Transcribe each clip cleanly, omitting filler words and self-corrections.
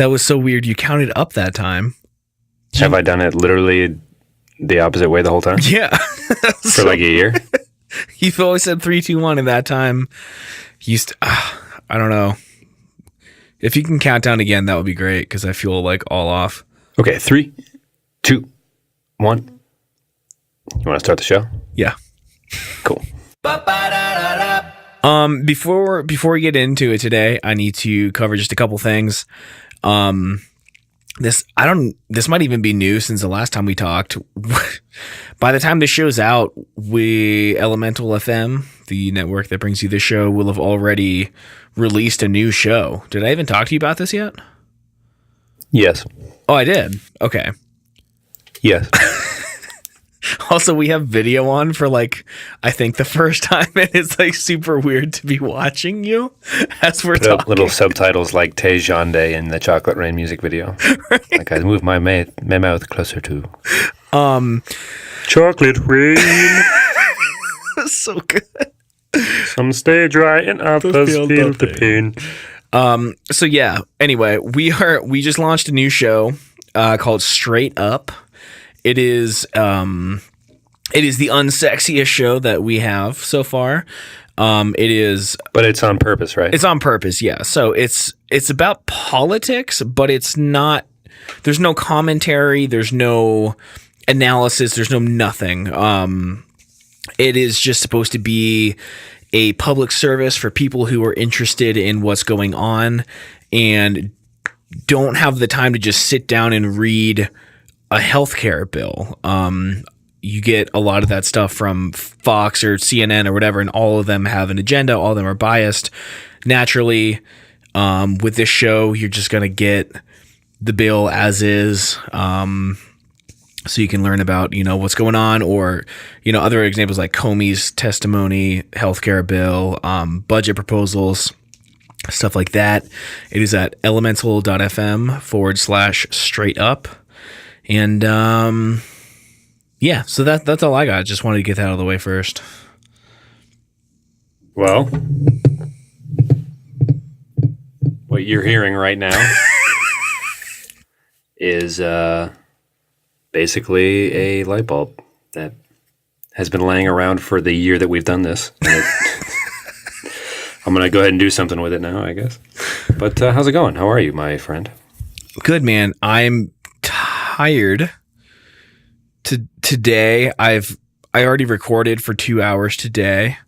That was so weird. You counted up that time. Have I done it literally the opposite way the whole time? Yeah. For like a year? You've always said 3, 2, 1, and that time you I don't know. If you can count down again, that would be great because I feel like all off. Okay, 3, 2, 1. You want to start the show? Yeah. Cool. Before we get into it today, I need to cover just a couple things. This might even be new since the last time we talked. By the time this show's out, Elemental FM, the network that brings you this show, will have already released a new show. Did I even talk to you about this yet? Yes. Oh, I did. Okay. Yes. Also, we have video on for I think the first time, and it's super weird to be watching you as we're talking. Little subtitles like Tejande in the Chocolate Rain music video. Right. Like I move my mouth closer to Chocolate Rain. So good. Some stay dry and others feel the pain. So yeah. Anyway, we just launched a new show called Straight Up. It is the unsexiest show that we have so far. It is, but it's on purpose, right? It's on purpose, yeah. So it's about politics, but it's not. There's no commentary. There's no analysis. There's no nothing. It is just supposed to be a public service for people who are interested in what's going on and don't have the time to just sit down and read a healthcare bill. You get a lot of that stuff from Fox or CNN or whatever, and all of them have an agenda. All of them are biased. Naturally, with this show, you're just going to get the bill as is. So you can learn about, what's going on, or, other examples like Comey's testimony, healthcare bill, budget proposals, stuff like that. It is at elemental.fm/straight up. And, yeah, so that's all I got. Just wanted to get that out of the way first. Well, what you're hearing right now is basically a light bulb that has been laying around for the year that we've done this. I'm going to go ahead and do something with it now, I guess. But how's it going? How are you, my friend? Good, man. I'm tired. Today, I already recorded for 2 hours today.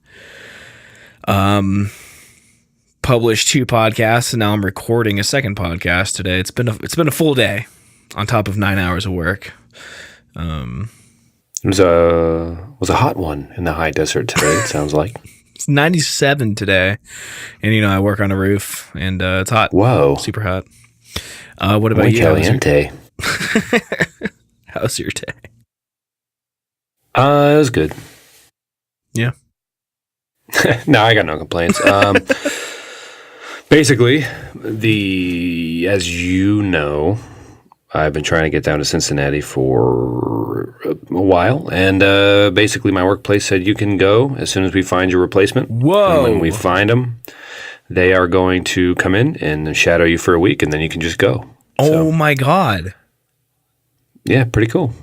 Published 2 podcasts, and now I'm recording a second podcast today. It's been a full day on top of 9 hours of work. It was a hot one in the high desert today, it sounds like. It's 97 today, and I work on a roof, and it's hot. Whoa. Super hot. What about Muy you? caliente. How's your day? It was good. Yeah. No, I got no complaints. Basically, as you know, I've been trying to get down to Cincinnati for a while, and basically my workplace said you can go as soon as we find your replacement. Whoa! And when we find them, they are going to come in and shadow you for a week, and then you can just go. Oh my God. Yeah, pretty cool.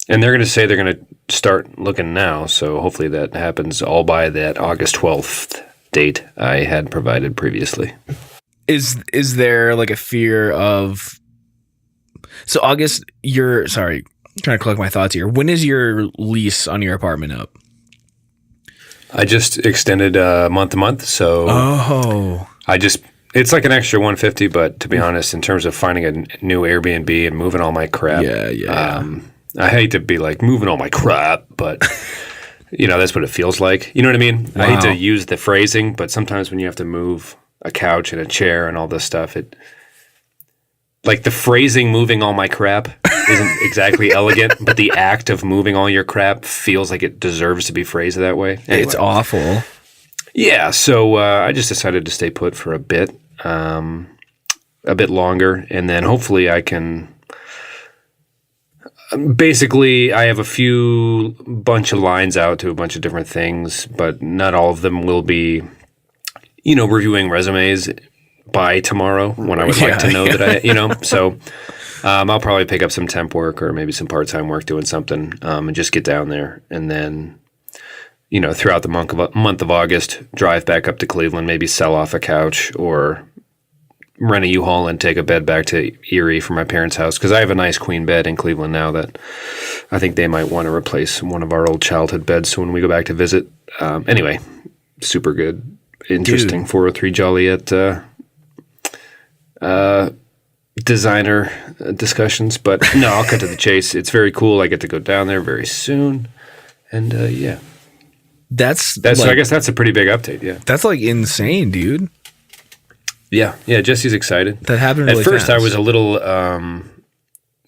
And they're going to say they're going to start looking now, so hopefully that happens all by that August 12th date I had provided previously. Is there a fear of... So August, sorry, I'm trying to collect my thoughts here. When is your lease on your apartment up? I just extended month to month, so it's like an extra $150, but to be honest, in terms of finding a new Airbnb and moving all my crap, I hate to be moving all my crap, but that's what it feels like. You know what I mean? Wow. I hate to use the phrasing, but sometimes when you have to move a couch and a chair and all this stuff, the phrasing "moving all my crap" isn't exactly elegant, but the act of moving all your crap feels like it deserves to be phrased that way. Anyway. It's awful. Yeah, so I just decided to stay put for a bit longer, and then hopefully I can... Basically, I have a bunch of lines out to a bunch of different things, but not all of them will be, reviewing resumes by tomorrow when I would like to know that I, so I'll probably pick up some temp work or maybe some part-time work doing something and just get down there. And then, throughout the month of August, drive back up to Cleveland, maybe sell off a couch or rent a U-Haul and take a bed back to Erie for my parents' house because I have a nice queen bed in Cleveland now that I think they might want to replace one of our old childhood beds. So when we go back to visit, anyway, super good, interesting 403 Joliet designer discussions. But no, I'll cut to the chase. It's very cool. I get to go down there very soon, and yeah, that's. So I guess that's a pretty big update. Yeah, that's like insane, dude. Yeah, Jesse's excited. That happened really At first, fast. I was a little.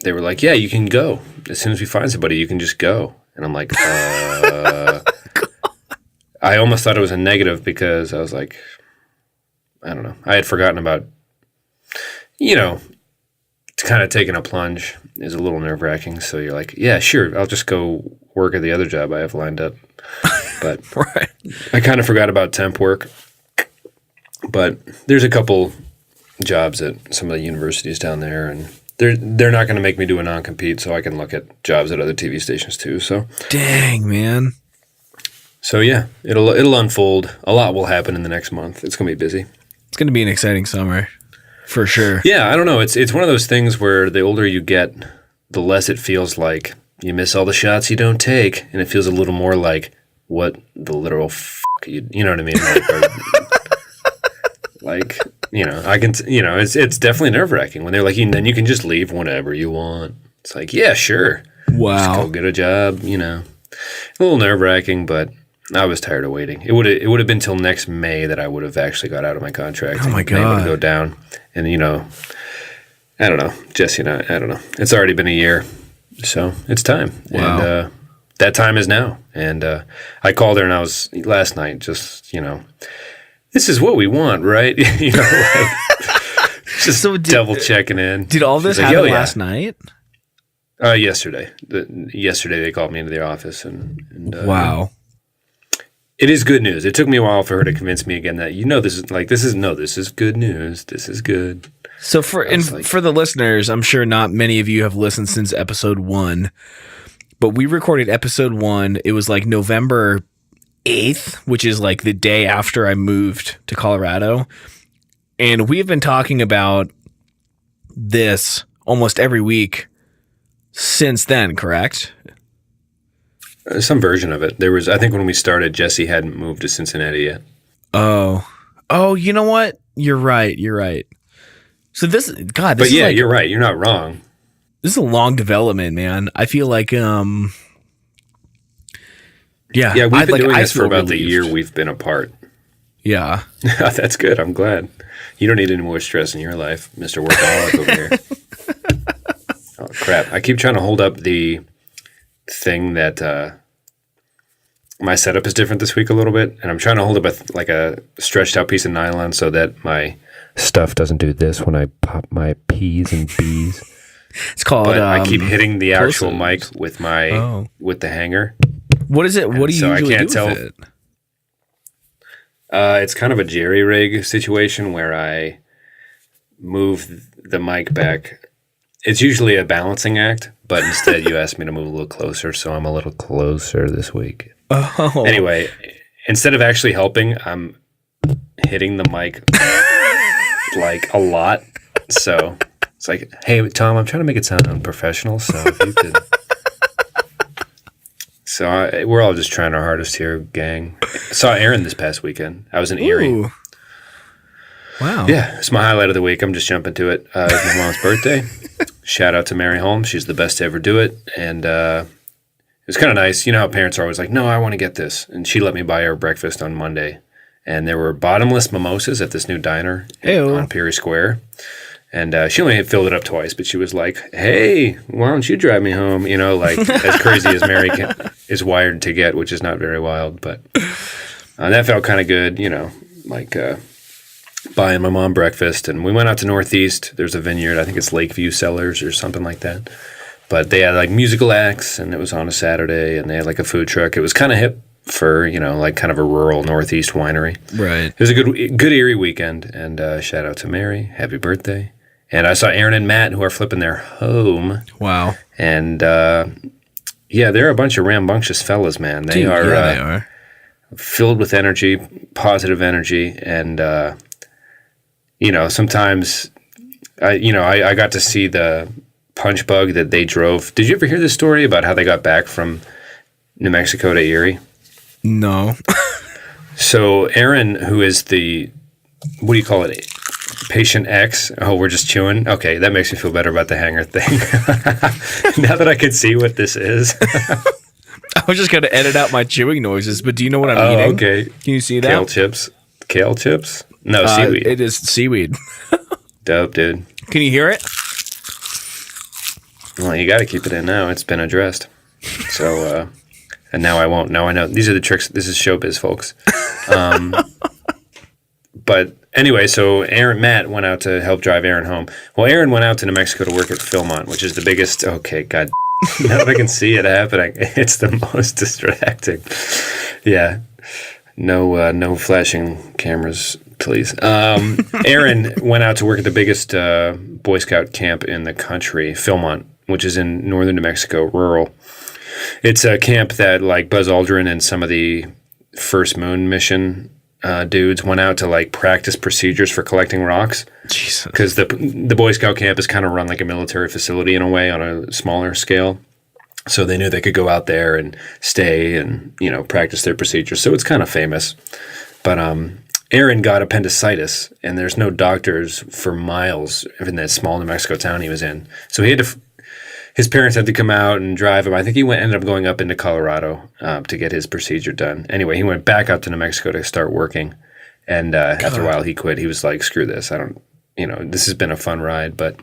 They were like, "Yeah, you can go as soon as we find somebody. You can just go." And I'm like, I almost thought it was a negative because I was like, I don't know. I had forgotten about, kind of taking a plunge is a little nerve wracking. So you're like, yeah, sure, I'll just go work at the other job I have lined up. But right. I kind of forgot about temp work. But there's a couple jobs at some of the universities down there, and they're not going to make me do a non-compete, so I can look at jobs at other TV stations too. So dang, man. So yeah, it'll unfold. A lot will happen in the next month. It's going to be busy. It's going to be an exciting summer, for sure. Yeah, I don't know. It's one of those things where the older you get, the less it feels like you miss all the shots you don't take, and it feels a little more like what the literal you know what I mean? I can, it's definitely nerve-wracking when they're like, then you can just leave whenever you want. It's like, yeah, sure. Wow. Just go get a job, A little nerve-wracking, but I was tired of waiting. It would have been till next May that I would have actually got out of my contract. Oh, my God. And able to go down. And, I don't know. Jesse and I don't know. It's already been a year, so it's time. Wow. And that time is now. And I called her and I was, last night, just, this is what we want, right? Just so double checking in. Did all this happen last night? Yesterday. Yesterday they called me into the office, and wow, it is good news. It took me a while for her to convince me again that this is good news. This is good. So for the listeners, I'm sure not many of you have listened since episode 1, but we recorded episode 1. It was like November 8th, which is like the day after I moved to Colorado. And we've been talking about this almost every week since then, correct? Some version of it. I think when we started, Jesse hadn't moved to Cincinnati yet. Oh, you know what? You're right. So this is you're right. You're not wrong. This is a long development, man. I feel like, Yeah, we've been doing this for about the year we've been apart. Yeah. That's good. I'm glad. You don't need any more stress in your life, Mr. Workaholic over here. Oh, crap. I keep trying to hold up the thing that my setup is different this week a little bit, and I'm trying to hold up a stretched out piece of nylon so that my stuff doesn't do this when I pop my P's and B's. It's called. But I keep hitting the actual mic with with the hanger. What is it? What do you usually do with it? It's kind of a jerry rig situation where I move the mic back. It's usually a balancing act, but instead you asked me to move a little closer, so I'm a little closer this week. Oh. Anyway, instead of actually helping, I'm hitting the mic like a lot. So it's like, hey, Tom, I'm trying to make it sound unprofessional, so if you could... So we're all just trying our hardest here, gang. Saw Aaron this past weekend. I was in Erie. Ooh. Wow. Yeah, it's my highlight of the week. I'm just jumping to it. It was my mom's birthday. Shout out to Mary Holmes. She's the best to ever do it. And it was kind of nice. You know how parents are always like, no, I want to get this. And she let me buy her breakfast on Monday. And there were bottomless mimosas at this new diner on Peary Square. And she only had filled it up twice, but she was like, hey, why don't you drive me home? As crazy as Mary is wired to get, which is not very wild. But that felt kind of good, buying my mom breakfast. And we went out to Northeast. There's a vineyard. I think it's Lakeview Cellars or something like that. But they had musical acts, and it was on a Saturday, and they had a food truck. It was kind of hip. for, like kind of a rural Northeast winery. Right. It was a good Erie weekend, and shout out to Mary. Happy birthday. And I saw Aaron and Matt, who are flipping their home. Wow. And they're a bunch of rambunctious fellas, man. They are filled with energy, positive energy, and sometimes I got to see the punch bug that they drove. Did you ever hear this story about how they got back from New Mexico to Erie? No. So Aaron, who is the, what do you call it? Patient X. Oh, we're just chewing. Okay, that makes me feel better about the hanger thing. Now that I can see what this is. I was just going to edit out my chewing noises, but do you know what I'm eating? Okay. Can you see that? Kale chips? No, seaweed. It is seaweed. Dope, dude. Can you hear it? Well, you got to keep it in now. It's been addressed. So, and now I won't. Now I know. These are the tricks. This is showbiz, folks. But anyway, so Matt went out to help drive Aaron home. Well, Aaron went out to New Mexico to work at Philmont, which is the biggest. Okay, God. Now that I can see it happening, it's the most distracting. Yeah. No flashing cameras, please. Aaron went out to work at the biggest Boy Scout camp in the country, Philmont, which is in northern New Mexico, rural. It's a camp that like Buzz Aldrin and some of the First Moon mission dudes went out to like practice procedures for collecting rocks. Jesus. Because the Boy Scout camp is kind of run like a military facility in a way on a smaller scale. So they knew they could go out there and stay and, practice their procedures. So it's kind of famous. But Aaron got appendicitis, and there's no doctors for miles in that small New Mexico town he was in. So his parents had to come out and drive him. I think he ended up going up into Colorado to get his procedure done. Anyway, he went back out to New Mexico to start working. And after a while, he quit. He was like, screw this. This has been a fun ride. But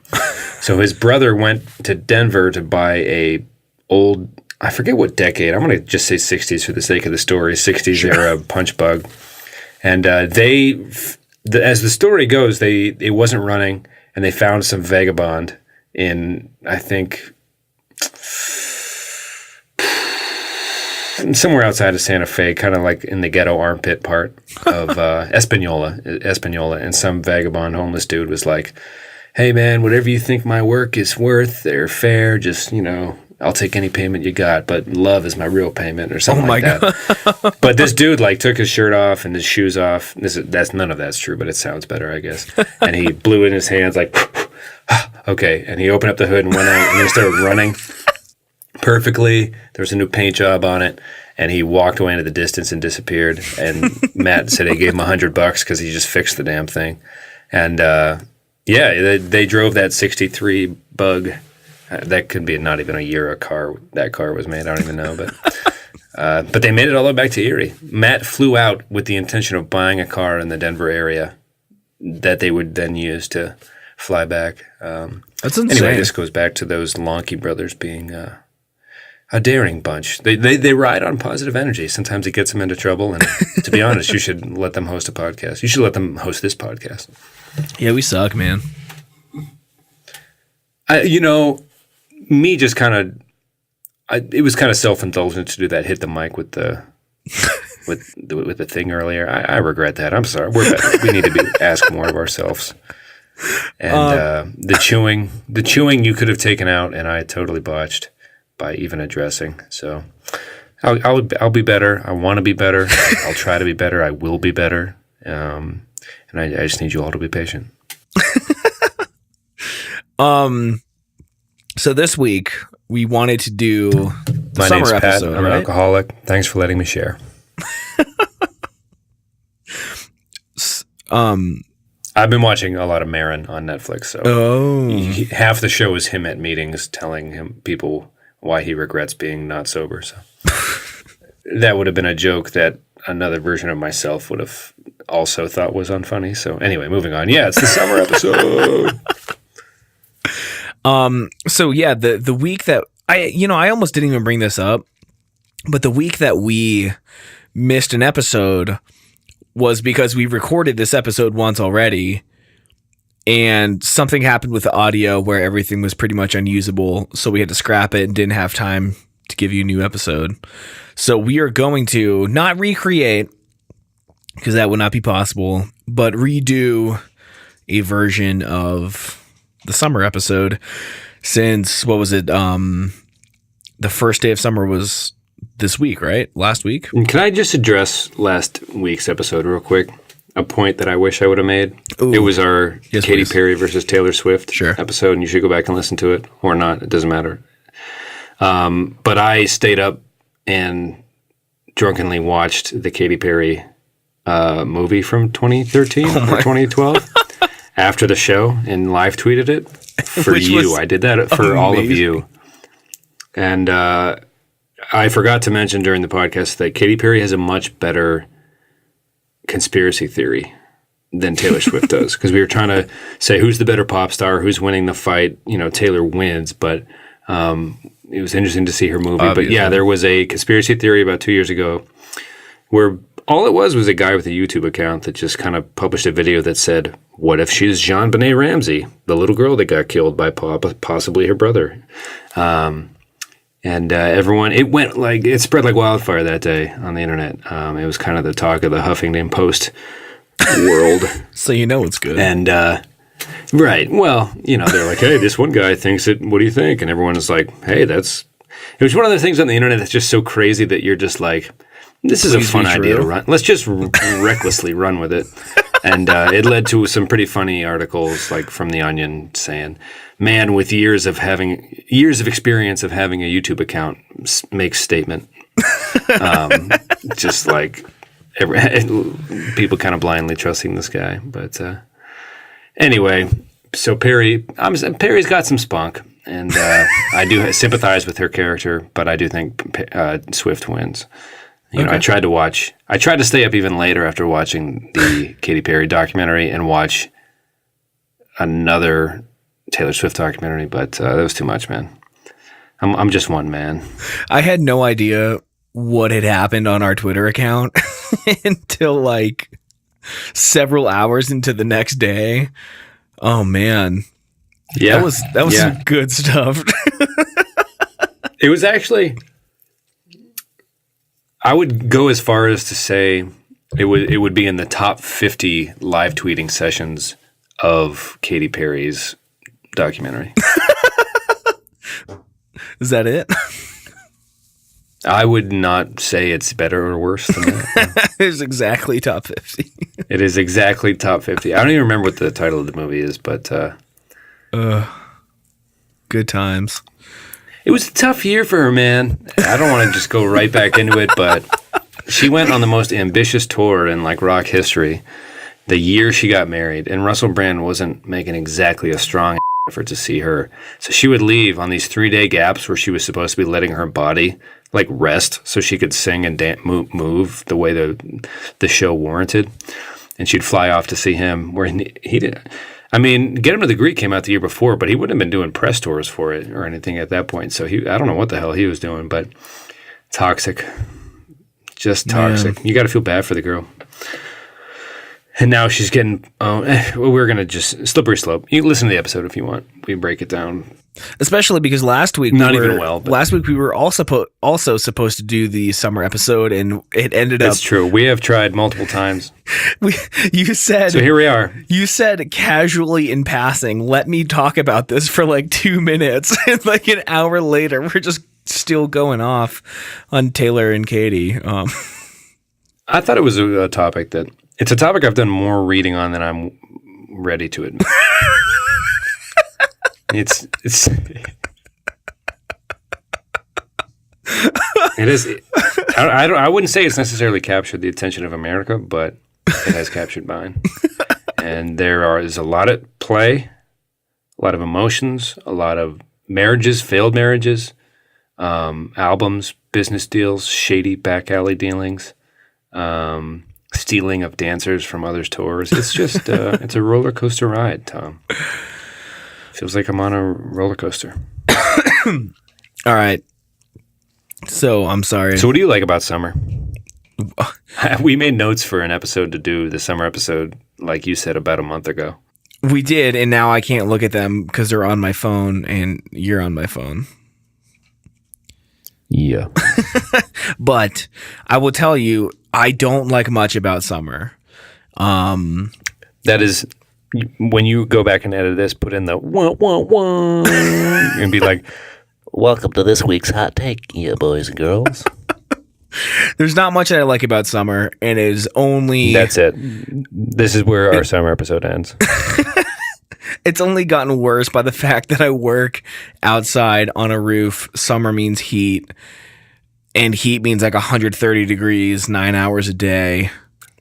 so his brother went to Denver to buy a old, I forget what decade. I'm going to just say 60s for the sake of the story. 60s era punch bug. And as the story goes, it wasn't running, and they found some vagabond in, I think, somewhere outside of Santa Fe, kind of like in the ghetto armpit part of Espanola, and some vagabond homeless dude was like, hey man, whatever you think my work is worth or fair, just, I'll take any payment you got, but love is my real payment or something like that. God. But this dude like took his shirt off and his shoes off. None of that's true, but it sounds better, I guess. And he blew in his hands like, okay. And he opened up the hood and went out, and then started running perfectly. There was a new paint job on it, and he walked away into the distance and disappeared. And Matt said he gave him $100 because he just fixed the damn thing. And they drove that 63 Bug. That could be not even a year that car was made. I don't even know, but they made it all the way back to Erie. Matt flew out with the intention of buying a car in the Denver area that they would then use to fly back. That's insane. Anyway, this goes back to those Lonky brothers being a daring bunch. They ride on positive energy. Sometimes it gets them into trouble, and to be honest, you should let them host a podcast. You should let them host this podcast. Yeah, we suck, man. Me just kind of, it was kind of self-indulgent to do that. Hit the mic with the with the thing earlier. I regret that. I'm sorry. We need to ask more of ourselves. And the chewing you could have taken out, and I totally botched by even addressing. So I'll be better. I want to be better. I'll try to be better. I will be better. And I just need you all to be patient. So this week we wanted to do the My summer name's Pat. episode. I'm an alcoholic. Thanks for letting me share. I've been watching a lot of Marin on Netflix. So half the show is him at meetings telling people why he regrets being not sober. So that would have been a joke that another version of myself would have also thought was unfunny. So anyway, moving on. Yeah, it's the summer episode. So yeah, the week that I almost didn't even bring this up, but the week that we missed an episode was because we recorded this episode once already, and something happened with the audio where everything was pretty much unusable. So we had to scrap it and didn't have time to give you a new episode. So we are going to not recreate, because that would not be possible, but redo a version of the summer episode, since, what was it? The first day of summer was this week, right? Last week? Can I just address last week's episode real quick? A point that I wish I would have made. Ooh. It was our Katy Perry versus Taylor Swift episode, and you should go back and listen to it, or not. It doesn't matter. But I stayed up and drunkenly watched the Katy Perry movie from 2013 or 2012 after the show, and live tweeted it for you. I did that for all of you. And I forgot to mention during the podcast that Katy Perry has a much better conspiracy theory than Taylor Swift does, because we were trying to say who's the better pop star, who's winning the fight. Taylor wins, but it was interesting to see her movie. Obviously. But yeah, there was a conspiracy theory about 2 years ago where all it was a guy with a YouTube account that just kind of published a video that said, what if she's JonBenet Ramsey, the little girl that got killed by possibly her brother? And everyone, it spread like wildfire that day on the internet. It was kind of the talk of the Huffington Post world. So it's good. And, right. Well, they're like, hey, this one guy thinks it. What do you think? And everyone is like, hey, it was one of the things on the internet that's just so crazy that you're just like, this is a fun idea to run. Let's just recklessly run with it. And it led to some pretty funny articles, like from The Onion, saying, man with years of experience of having a YouTube account makes statement. Just like people kind of blindly trusting this guy. But anyway, so Perry's got some spunk, and I do sympathize with her character, but I do think Swift wins. I tried to stay up even later after watching the Katy Perry documentary and watch another Taylor Swift documentary, but that was too much, man. I'm just one man. I had no idea what had happened on our Twitter account until like several hours into the next day. Oh man. Yeah. That was some good stuff. It was actually, I would go as far as to say it would be in the top 50 live tweeting sessions of Katy Perry's documentary. Is that it? I would not say it's better or worse than that. It's exactly top 50. It is exactly top 50. I don't even remember what the title of the movie is, but good times. It was a tough year for her, man. I don't want to just go right back into it, but she went on the most ambitious tour in like rock history the year she got married, and Russell Brand wasn't making exactly a strong effort to see her. So she would leave on these 3-day gaps where she was supposed to be letting her body like rest so she could sing and move the way the show warranted. And she'd fly off to see him where he did. I mean, Get Him to the Greek came out the year before, but he wouldn't have been doing press tours for it or anything at that point. So I don't know what the hell he was doing, but toxic. Just toxic. Yeah. You got to feel bad for the girl. And now she's getting, we're going to just, slippery slope. You can listen to the episode if you want. We break it down. Especially because last week we were also supposed to do the summer episode, and it ended up. That's true. We have tried multiple times. You said. So here we are. You said casually in passing, let me talk about this for like 2 minutes. And like an hour later, we're just still going off on Taylor and Katy. I thought it was a topic it's a topic I've done more reading on than I'm ready to admit. It's it is. I wouldn't say it's necessarily captured the attention of America, but it has captured mine. And there's a lot at play, a lot of emotions, a lot of marriages, failed marriages, albums, business deals, shady back alley dealings, stealing of dancers from others' tours. It's just it's a roller coaster ride, Tom. Feels like I'm on a roller coaster. All right. So I'm sorry. So what do you like about summer? We made notes for an episode to do, the summer episode, like you said, about a month ago. We did, and now I can't look at them because they're on my phone, and you're on my phone. Yeah. But I will tell you, I don't like much about summer. That is, when you go back and edit this, put in the wah, wah, wah, and be like, welcome to this week's hot take, yeah, boys and girls. There's not much that I like about summer, and it is only... That's it. This is where our summer episode ends. It's only gotten worse by the fact that I work outside on a roof. Summer means heat, and heat means like 130 degrees, 9 hours a day.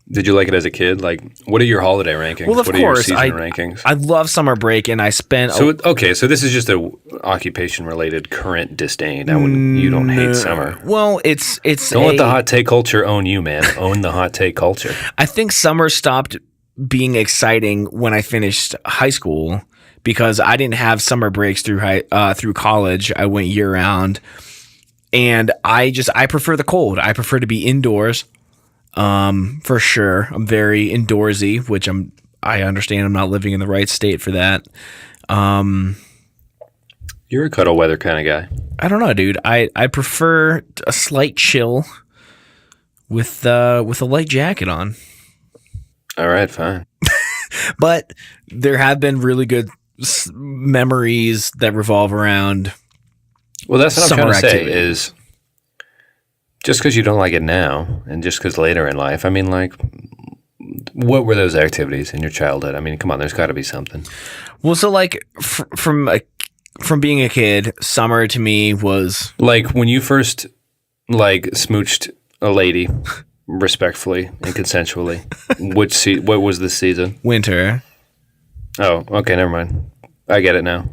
Did you like it as a kid? Like, what are your holiday rankings? Well, of what course, are your season rankings? I love summer break, and I spent... So this is just a occupation-related current disdain. You don't hate summer. Well, it's don't let the hot take culture own you, man. Own the hot take culture. I think summer stopped being exciting when I finished high school because I didn't have summer breaks through college. I went year round, and I prefer the cold. I prefer to be indoors. For sure. I'm very indoorsy, which I understand I'm not living in the right state for that. You're a cuddle weather kind of guy. I don't know, dude. I prefer a slight chill with a light jacket on. All right, fine. But there have been really good memories that revolve around. Well, that's what I'm trying to activity. say is just because you don't like it now and just because later in life, I mean, like, what were those activities in your childhood? I mean, come on, there's got to be something. Well, so like from being a kid, summer to me was like when you first like smooched a lady respectfully and consensually. What was this season? Winter. Oh, okay, never mind. I get it now.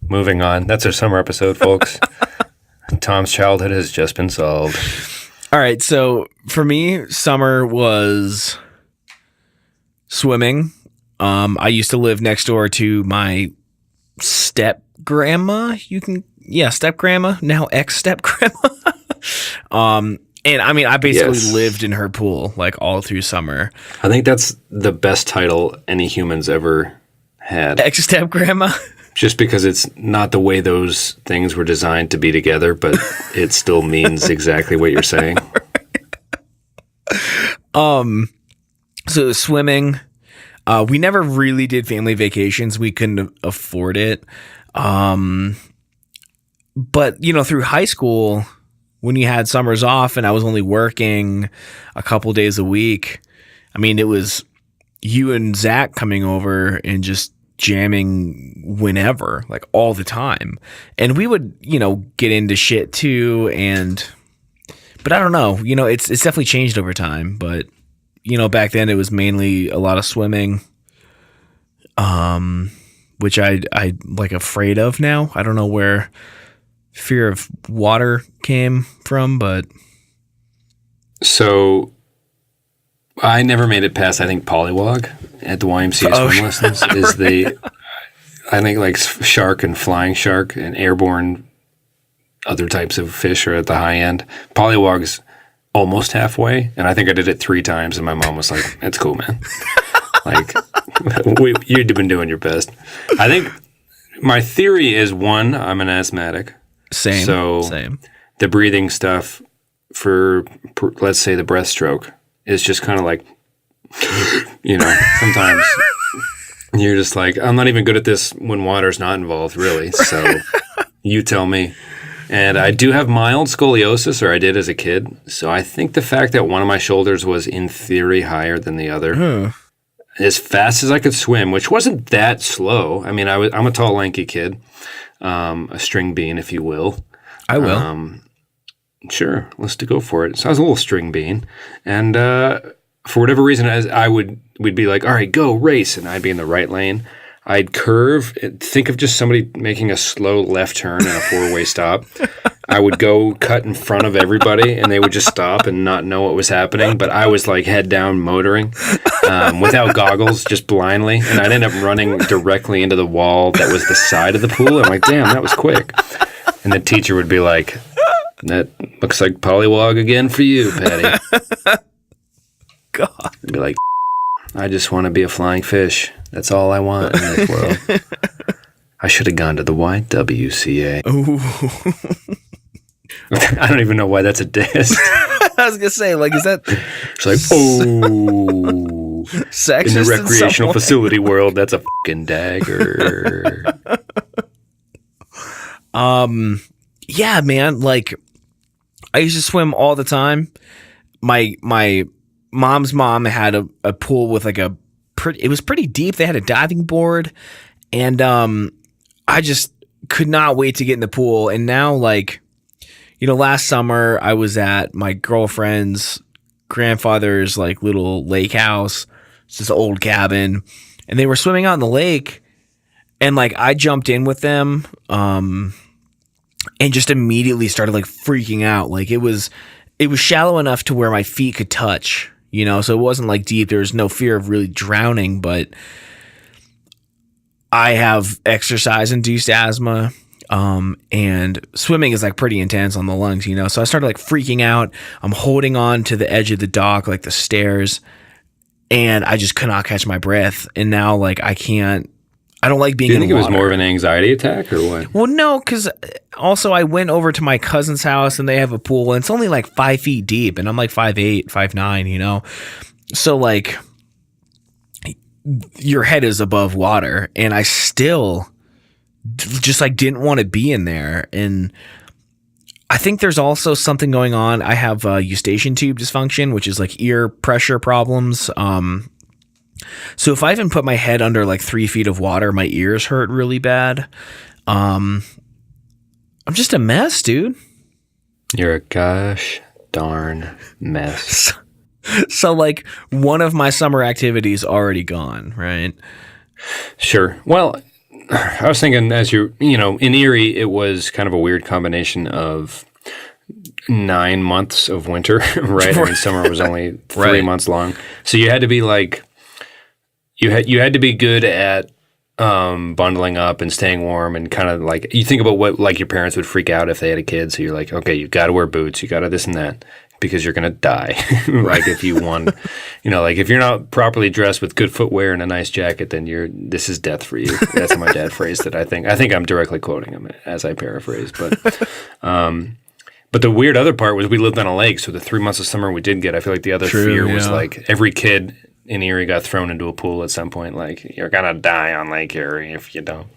Moving on. That's our summer episode, folks. Tom's childhood has just been solved. All right, so for me, summer was swimming. I used to live next door to my step grandma. Step grandma, now ex step grandma. And I mean, I basically lived in her pool like all through summer. I think that's the best title any humans ever had. Ex step grandma. Just because it's not the way those things were designed to be together, but it still means exactly what you're saying. So swimming, we never really did family vacations. We couldn't afford it. But through high school, when you had summers off and I was only working a couple days a week, I mean, it was you and Zach coming over and just jamming whenever, like all the time. And we would, get into shit too. But I don't know, it's definitely changed over time. But, back then it was mainly a lot of swimming, which I like afraid of now. I don't know where fear of water came from, but. So I never made it past, I think, polywog at the YMCA swim lessons is I think like shark and flying shark and airborne other types of fish are at the high end. Polywog's almost halfway, and I think I did it 3 times, and my mom was like, "It's cool, man. Like, you've been doing your best." I think my theory is, one, I'm an asthmatic. Same. The breathing stuff for let's say the breaststroke is just kind of like, sometimes you're just like, I'm not even good at this when water's not involved, really. So you tell me. And I do have mild scoliosis, or I did as a kid. So I think the fact that one of my shoulders was in theory higher than the other, as fast as I could swim, which wasn't that slow. I mean, I'm a tall, lanky kid, a string bean, if you will. I will. Sure, let's go for it. So I was a little string bean, and for whatever reason, we'd be like, all right, go race, and I'd be in the right lane. I'd curve. Think of just somebody making a slow left turn in a 4-way stop. I would go cut in front of everybody, and they would just stop and not know what was happening. But I was like head down motoring without goggles, just blindly. And I'd end up running directly into the wall that was the side of the pool. I'm like, damn, that was quick. And the teacher would be like, that looks like polywog again for you, Patty. God. I'd be like, I just want to be a flying fish. That's all I want in this world. I should have gone to the YWCA. Ooh. I don't even know why that's a diss. I was gonna say, like, is that? It's like, oh, sexist in the recreational facility world, that's a fucking dagger. Yeah, man. Like, I used to swim all the time. My mom's mom had a pool with like it was pretty deep. They had a diving board, and I just could not wait to get in the pool. And now, like, you know, last summer I was at my girlfriend's grandfather's like little lake house. It's this old cabin, and they were swimming out in the lake, and like I jumped in with them, and just immediately started like freaking out. Like it was shallow enough to where my feet could touch, you know, so it wasn't like deep. There was no fear of really drowning, but I have exercise-induced asthma, and swimming is like pretty intense on the lungs, you know. So I started like freaking out. I'm holding on to the edge of the dock, like the stairs, and I just could not catch my breath. And now, like, I don't like being in water. Do you think it was more of an anxiety attack or what? Well, no, because also I went over to my cousin's house and they have a pool, and it's only like 5 feet deep, and I'm like 5'8", 5'9", you know. So like, your head is above water, and I still just like didn't want to be in there. And I think there's also something going on. I have eustachian tube dysfunction, which is like ear pressure problems. So if I even put my head under like 3 feet of water, my ears hurt really bad. I'm just a mess, dude. You're a gosh darn mess. So like one of my summer activities already gone, right? Sure. Well, I was thinking in Erie, it was kind of a weird combination of 9 months of winter, right? I mean, summer was only 3 months long. So you had to be like, you had to be good at bundling up and staying warm, and kind of like, you think about what like your parents would freak out if they had a kid. So you're like, okay, you got to wear boots, you got to this and that, because you're going to die. Like if you want, like if you're not properly dressed with good footwear and a nice jacket, then this is death for you. That's how my dad phrased it. I think I'm directly quoting him as I paraphrase, but the weird other part was we lived on a lake. So the 3 months of summer we did get, I feel like the other fear was like every kid in Erie got thrown into a pool at some point. Like, you're going to die on Lake Erie if you don't.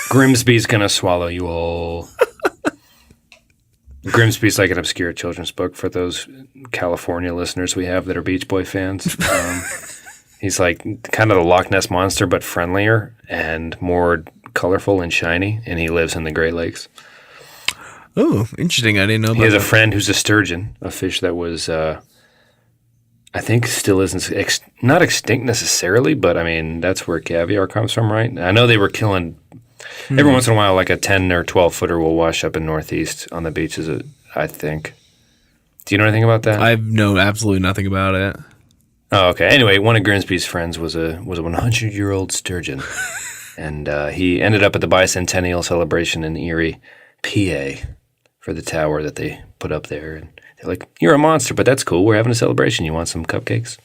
Grimsby's going to swallow you all. Grimsby's like an obscure children's book for those California listeners we have that are Beach Boy fans. He's like kind of the Loch Ness Monster, but friendlier and more colorful and shiny, and he lives in the Great Lakes. Oh, interesting. I didn't know about that. He has a friend who's a sturgeon, a fish that was, I think still isn't, not extinct necessarily, but I mean, that's where caviar comes from, right? I know they were killing... Every once in a while, like a 10 or 12 footer will wash up in Northeast on the beaches, I think. Do you know anything about that? I know absolutely nothing about it. Oh, okay. Anyway, one of Grimsby's friends was a 100-year-old sturgeon, and he ended up at the bicentennial celebration in Erie, PA, for the tower that they put up there. And they're like, "You're a monster, but that's cool. We're having a celebration. You want some cupcakes?"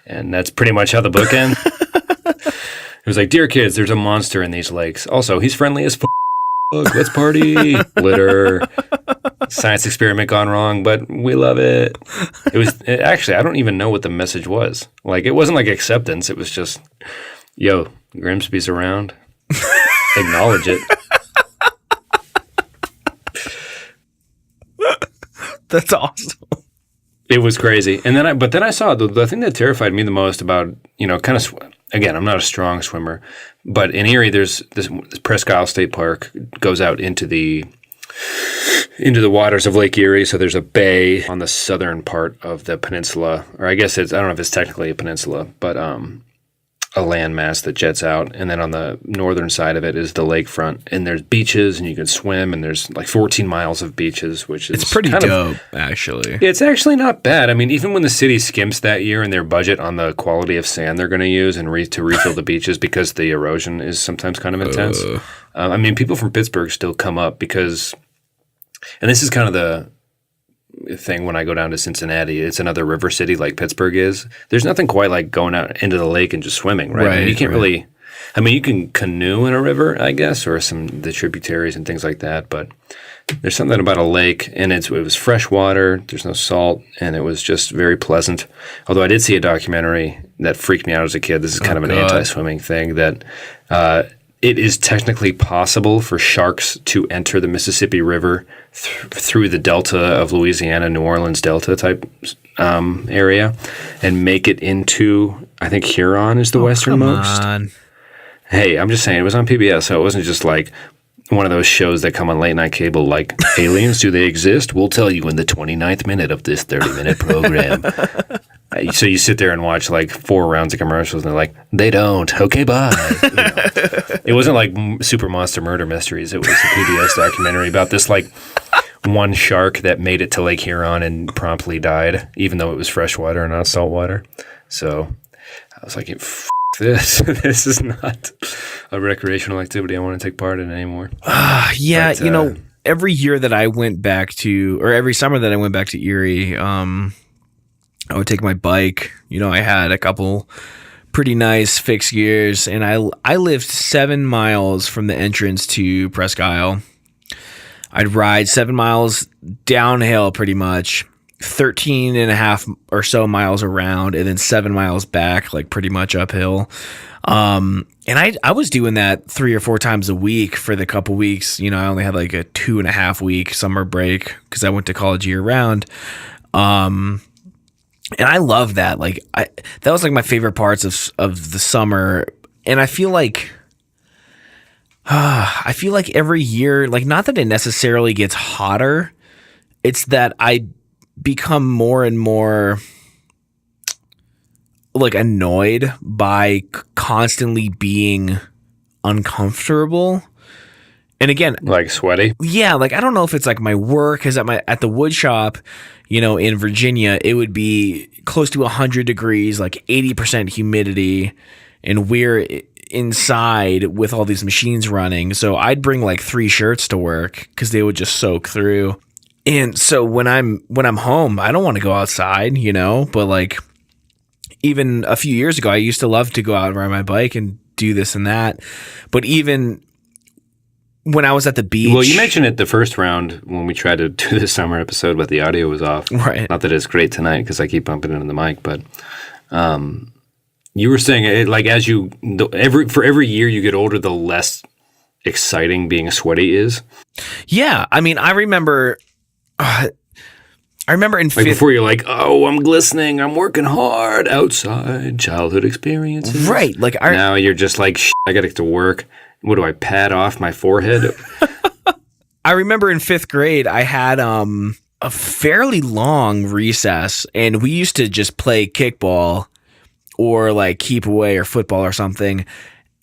And that's pretty much how the book ends. It was like, "Dear kids, there's a monster in these lakes. Also, he's friendly as fuck. Let's party." Glitter. Science experiment gone wrong, but we love it. Actually, I don't even know what the message was. Like, it wasn't like acceptance. It was just, yo, Grimsby's around. Acknowledge it. That's awesome. It was crazy. And then I saw the thing that terrified me the most about, kind of, again, I'm not a strong swimmer, but in Erie, there's this Presque Isle State Park goes out into the waters of Lake Erie. So there's a bay on the southern part of the peninsula, or I guess I don't know if it's technically a peninsula, but a landmass that jets out. And then on the northern side of it is the lakefront, and there's beaches and you can swim, and there's like 14 miles of beaches, which is it's pretty dope, actually. It's actually not bad. I mean, even when the city skimps that year in their budget on the quality of sand they're going to use and to refill the beaches because the erosion is sometimes kind of intense. I mean, people from Pittsburgh still come up because, and this is kind of the thing when I go down to Cincinnati, it's another river city like Pittsburgh is. There's nothing quite like going out into the lake and just swimming, right? I mean, you can't really, I mean, you can canoe in a river, I guess, or the tributaries and things like that, but there's something about a lake, and it was fresh water, there's no salt, and it was just very pleasant. Although I did see a documentary that freaked me out as a kid. This is kind of an anti-swimming thing, that it is technically possible for sharks to enter the Mississippi River through the delta of Louisiana, New Orleans Delta type area, and make it into, I think Huron is the westernmost. Come on. Hey, I'm just saying, it was on PBS, so it wasn't just like one of those shows that come on late night cable like Aliens, do they exist? We'll tell you in the 29th minute of this 30-minute program. So you sit there and watch like 4 rounds of commercials, and they're like, they don't. Okay, bye. You know. It wasn't like Super Monster Murder Mysteries. It was a PBS documentary about this like one shark that made it to Lake Huron and promptly died, even though it was freshwater and not saltwater. So I was like, F this. This is not a recreational activity I want to take part in anymore. Yeah, but, every year that I went back to, or every summer that I went back to Erie, I would take my bike. I had a couple pretty nice fixed gears, and I lived 7 miles from the entrance to Presque Isle. I'd ride 7 miles downhill pretty much, 13 and a half or so miles around, and then 7 miles back, like pretty much uphill. And I was doing that 3 or 4 times a week for the couple weeks. I only had like a 2.5 week summer break because I went to college year round. And I love that. Like that was like my favorite parts of the summer. And I feel like every year, like, not that it necessarily gets hotter, it's that I become more and more like annoyed by constantly being uncomfortable. And again, like sweaty. Yeah, like I don't know if it's like my work, because at the wood shop, in Virginia, it would be close to 100 degrees, like 80% humidity, and we're inside with all these machines running. So I'd bring like 3 shirts to work because they would just soak through. And so when I'm home, I don't want to go outside, but like even a few years ago, I used to love to go out and ride my bike and do this and that. But even when I was at the beach. Well, you mentioned it the first round when we tried to do this summer episode, but the audio was off. Right. Not that it's great tonight because I keep bumping into the mic, but you were saying it like for every year you get older, the less exciting being sweaty is. Yeah, I mean, I remember in like fifth, before you're like, oh, I'm glistening, I'm working hard outside, childhood experiences. Right. Like now you're just like, I got to get to work. What do I pad off my forehead? I remember in 5th grade, I had a fairly long recess, and we used to just play kickball or like keep away or football or something.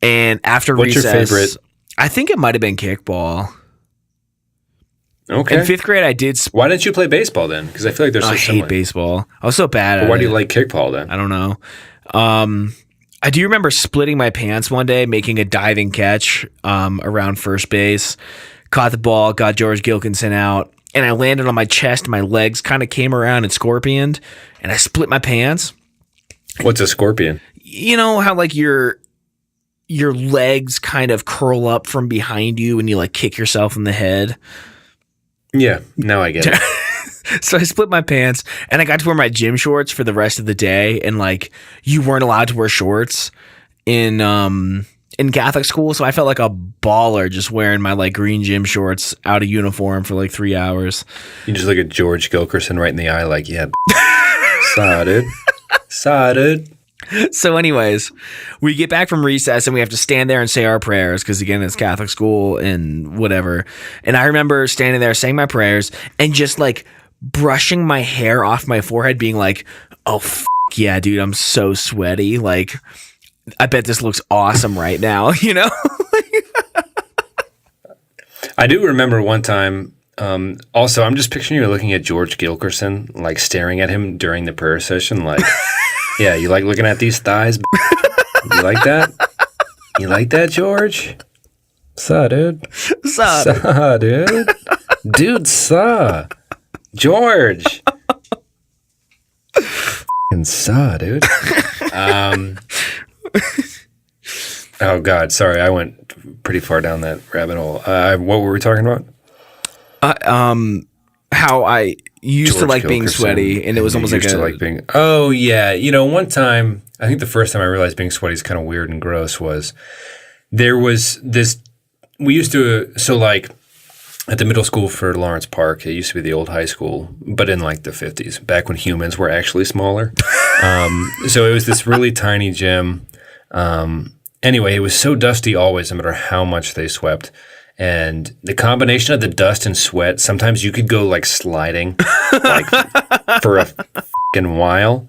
And after What's recess, your favorite? I think it might have been kickball. Okay. In 5th grade, I did. Why didn't you play baseball then? Because I feel like there's. I hate baseball. I was so bad at it. Why do you like kickball then? I don't know. I do remember splitting my pants one day, making a diving catch around first base, caught the ball, got George Gilkinson out, and I landed on my chest. My legs kind of came around and scorpioned, and I split my pants. What's a scorpion? You know how like your legs kind of curl up from behind you and you like kick yourself in the head? Yeah, now I get it. So I split my pants, and I got to wear my gym shorts for the rest of the day. And like, you weren't allowed to wear shorts in Catholic school, so I felt like a baller just wearing my like green gym shorts out of uniform for like 3 hours. You just look at George Gilkerson right in the eye, like, yeah, saw it. So anyways, we get back from recess and we have to stand there and say our prayers because, again, it's Catholic school and whatever. And I remember standing there saying my prayers and just like brushing my hair off my forehead, being like, oh, yeah, dude, I'm so sweaty. Like, I bet this looks awesome right now, I do remember one time. Also, I'm just picturing you looking at George Gilkerson, like staring at him during the prayer session, like, yeah, you like looking at these thighs? You like that? You like that, George? Saw, dude. Saw, dude. Dude, saw. George. Saw, dude. Oh God, sorry, I went pretty far down that rabbit hole. What were we talking about? How I used George to like being Gilkerson, sweaty, and it was almost like used to like being. Oh yeah, one time I think the first time I realized being sweaty is kind of weird and gross was there was this. We used to like at the middle school for Lawrence Park. It used to be the old high school, but in like the 50s, back when humans were actually smaller. So it was this really tiny gym. Anyway, it was so dusty always, no matter how much they swept. And the combination of the dust and sweat, sometimes you could go like sliding like for a fucking while.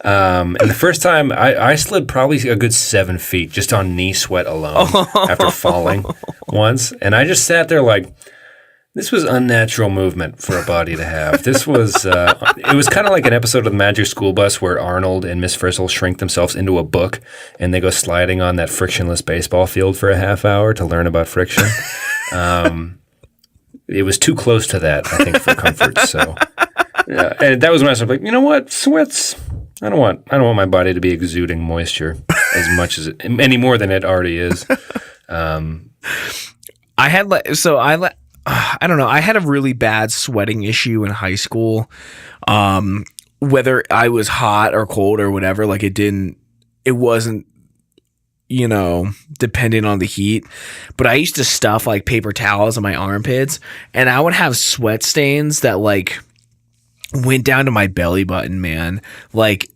And the first time I slid probably a good 7 feet just on knee sweat alone after falling once. And I just sat there like, this was unnatural movement for a body to have. This was, it was kind of like an episode of the Magic School Bus where Arnold and Miss Frizzle shrink themselves into a book and they go sliding on that frictionless baseball field for a half hour to learn about friction. It was too close to that, I think, for comfort. So, and that was when I was like, you know what, sweats. I don't want my body to be exuding moisture as much as any more than it already is. I don't know. I had a really bad sweating issue in high school. Whether I was hot or cold or whatever, like it wasn't, dependent on the heat. But I used to stuff like paper towels in my armpits, and I would have sweat stains that like went down to my belly button, man. Like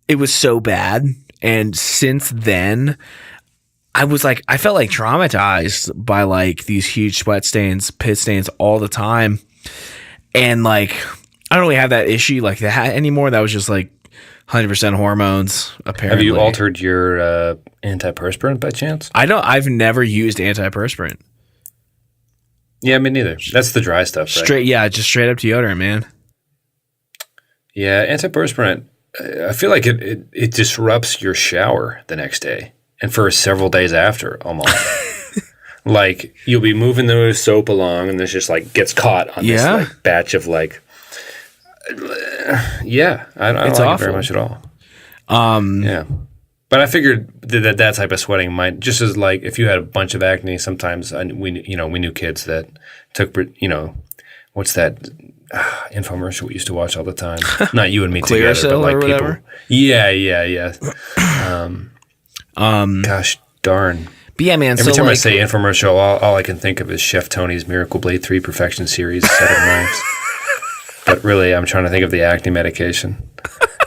it was so bad. And since then, I felt like traumatized by like these huge sweat stains, pit stains all the time. And like, I don't really have that issue like that anymore. That was just like 100% hormones, apparently. Have you altered your antiperspirant by chance? I've never used antiperspirant. Yeah, me neither. That's the dry stuff, right? Just straight up deodorant, man. Yeah, antiperspirant, I feel like it disrupts your shower the next day. And for several days after, almost. Like, you'll be moving the soap along, and this just, like, gets caught on this, like, batch of, like... I don't like it very much at all. Yeah. But I figured that type of sweating might... Just as, like, if you had a bunch of acne, sometimes we knew kids that took, what's that infomercial we used to watch all the time? Not you and me together, but, like, people... Whatever. Yeah. Gosh darn. But yeah, man. Every time I say infomercial, all I can think of is Chef Tony's Miracle Blade 3 Perfection Series set of knives. But really, I'm trying to think of the acne medication.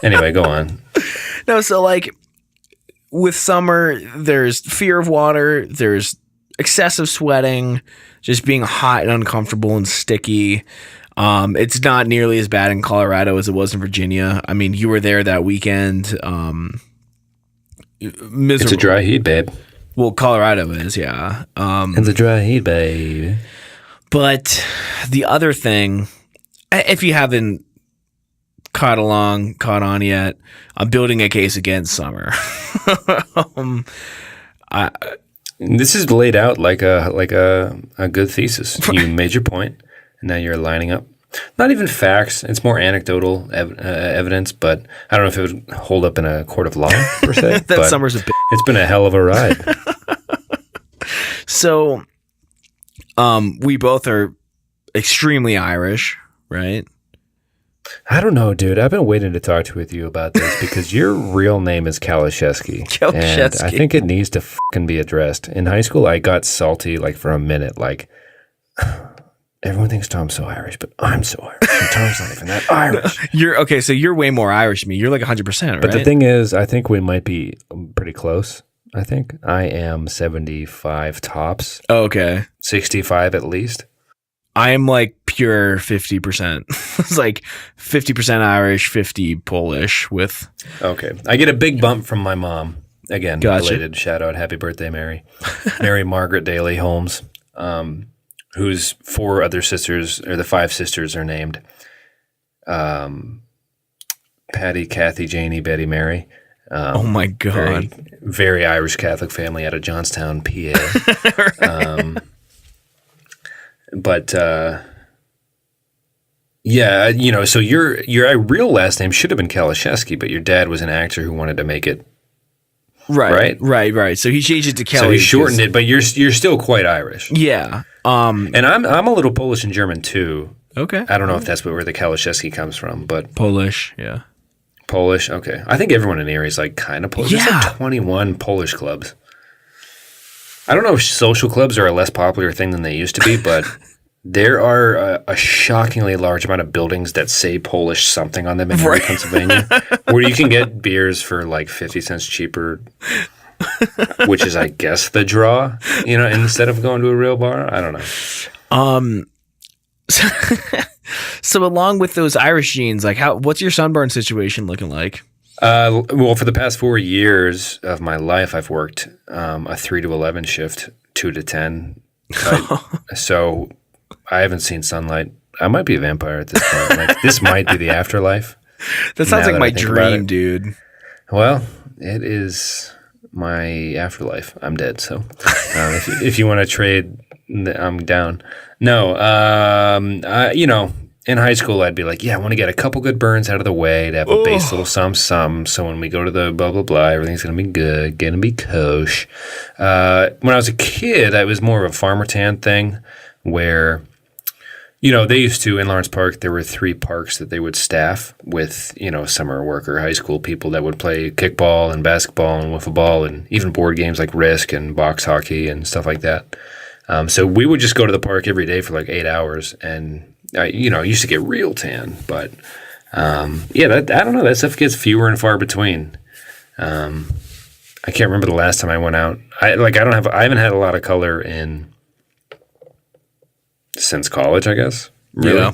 Anyway, go on. No, so like with summer, there's fear of water, there's excessive sweating, just being hot and uncomfortable and sticky. It's not nearly as bad in Colorado as it was in Virginia. I mean, you were there that weekend. Miserable. It's a dry heat, babe. Well, Colorado is, yeah. It's a dry heat, babe. But the other thing, if you haven't caught on yet, I'm building a case against summer. This is laid out like a good thesis. You made your point, and now you're lining up. Not even facts. It's more anecdotal evidence, but I don't know if it would hold up in a court of law, per se. That summer's a bit. It's been a hell of a ride. So, we both are extremely Irish, right? I don't know, dude. I've been waiting to talk with you about this because your real name is Kalashevsky. And I think it needs to fucking be addressed. In high school, I got salty like for a minute, like... Everyone thinks Tom's so Irish, but I'm so Irish. And Tom's not even that Irish. So you're way more Irish than me. You're like 100%, right? But the thing is, I think we might be pretty close. I think I am 75 tops. Oh, okay. 65 at least. I am like pure 50%. It's like 50% Irish, 50 Polish with... Okay. I get a big bump from my mom. Again, related shout out. Happy birthday, Mary. Mary Margaret Daly Holmes. Whose 4 other sisters, or the 5 sisters are named Patty, Kathy, Janie, Betty, Mary. Oh my God. Very, very Irish Catholic family out of Johnstown, PA. So your real last name should have been Kalashevsky, but your dad was an actor who wanted to make it Right. So he changed it to Kelly. So he shortened it, but you're still quite Irish. Yeah. And I'm a little Polish and German too. Okay. I don't know if that's where the Kaliszewski comes from, but Polish, yeah. Polish, okay. I think everyone in Erie is like kind of Polish. Yeah. There's like 21 Polish clubs. I don't know if social clubs are a less popular thing than they used to be, but there are a shockingly large amount of buildings that say Polish something on them in Erie, Pennsylvania, where you can get beers for like 50 cents cheaper, which is, I guess, the draw, instead of going to a real bar. I don't know. So along with those Irish genes, like what's your sunburn situation looking like? Well, for the past 4 years of my life, I've worked a 3 to 11 shift, 2 to 10. So I haven't seen sunlight. I might be a vampire at this point. Like, this might be the afterlife. That sounds like my dream, dude. Well, it is my afterlife. I'm dead, so if you want to trade, I'm down. No, in high school, I'd be like, yeah, I want to get a couple good burns out of the way to have a base little sum. So when we go to the blah, blah, blah, everything's going to be good, going to be kosher. When I was a kid, it was more of a farmer tan thing where, they used to, in Lawrence Park, there were 3 parks that they would staff with, summer worker high school people that would play kickball and basketball and wiffle ball and even board games like Risk and box hockey and stuff like that. So we would just go to the park every day for like 8 hours and I used to get real tan, but I don't know. That stuff gets fewer and far between. I can't remember the last time I went out. I haven't had a lot of color since college, I guess. Really? Yeah.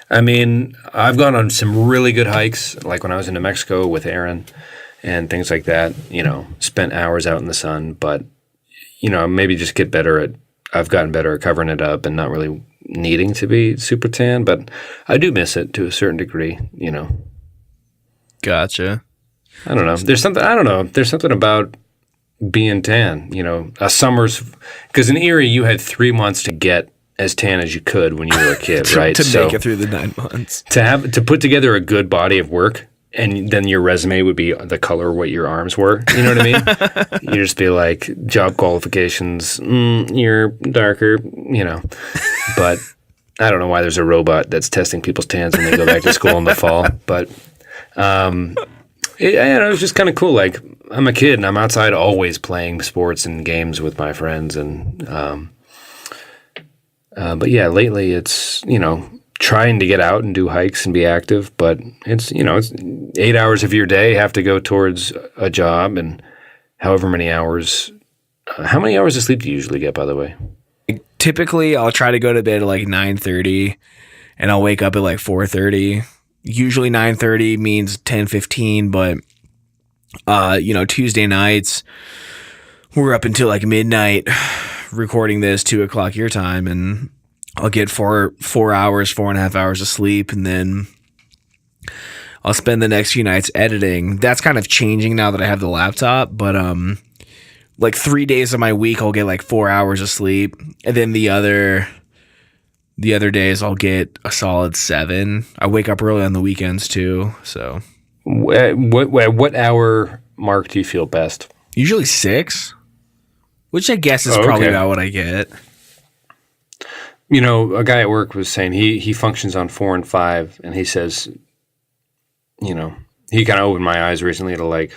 I mean, I've gone on some really good hikes, like when I was in New Mexico with Aaron and things like that. Spent hours out in the sun, but maybe just get better at. I've gotten better at covering it up and not really needing to be super tan, but I do miss it to a certain degree, Gotcha. I don't know. There's something about being tan, a summer's, because in Erie you had 3 months to get as tan as you could when you were a kid, right? to make it through the 9 months. To put together a good body of work, and then your resume would be the color of what your arms were. You know what I mean? You'd just be like, job qualifications, you're darker, But I don't know why there's a robot that's testing people's tans when they go back to school in the fall. But it was just kind of cool. Like, I'm a kid and I'm outside always playing sports and games with my friends. And but yeah, lately it's, trying to get out and do hikes and be active, but it's 8 hours of your day have to go towards a job, and however many hours. How many hours of sleep do you usually get, by the way? Typically, I'll try to go to bed at like 9:30, and I'll wake up at like 4:30. Usually 9:30 means 10:15, but Tuesday nights we're up until like midnight recording this, 2:00 your time, and I'll get 4.5 hours of sleep, and then I'll spend the next few nights editing. That's kind of changing now that I have the laptop, but like 3 days of my week I'll get like 4 hours of sleep, and then the other days I'll get a solid 7. I wake up early on the weekends too, so. What hour mark do you feel best? Usually 6, which I guess is probably about what I get. A guy at work was saying he functions on 4 and 5, and he says, he kind of opened my eyes recently to like,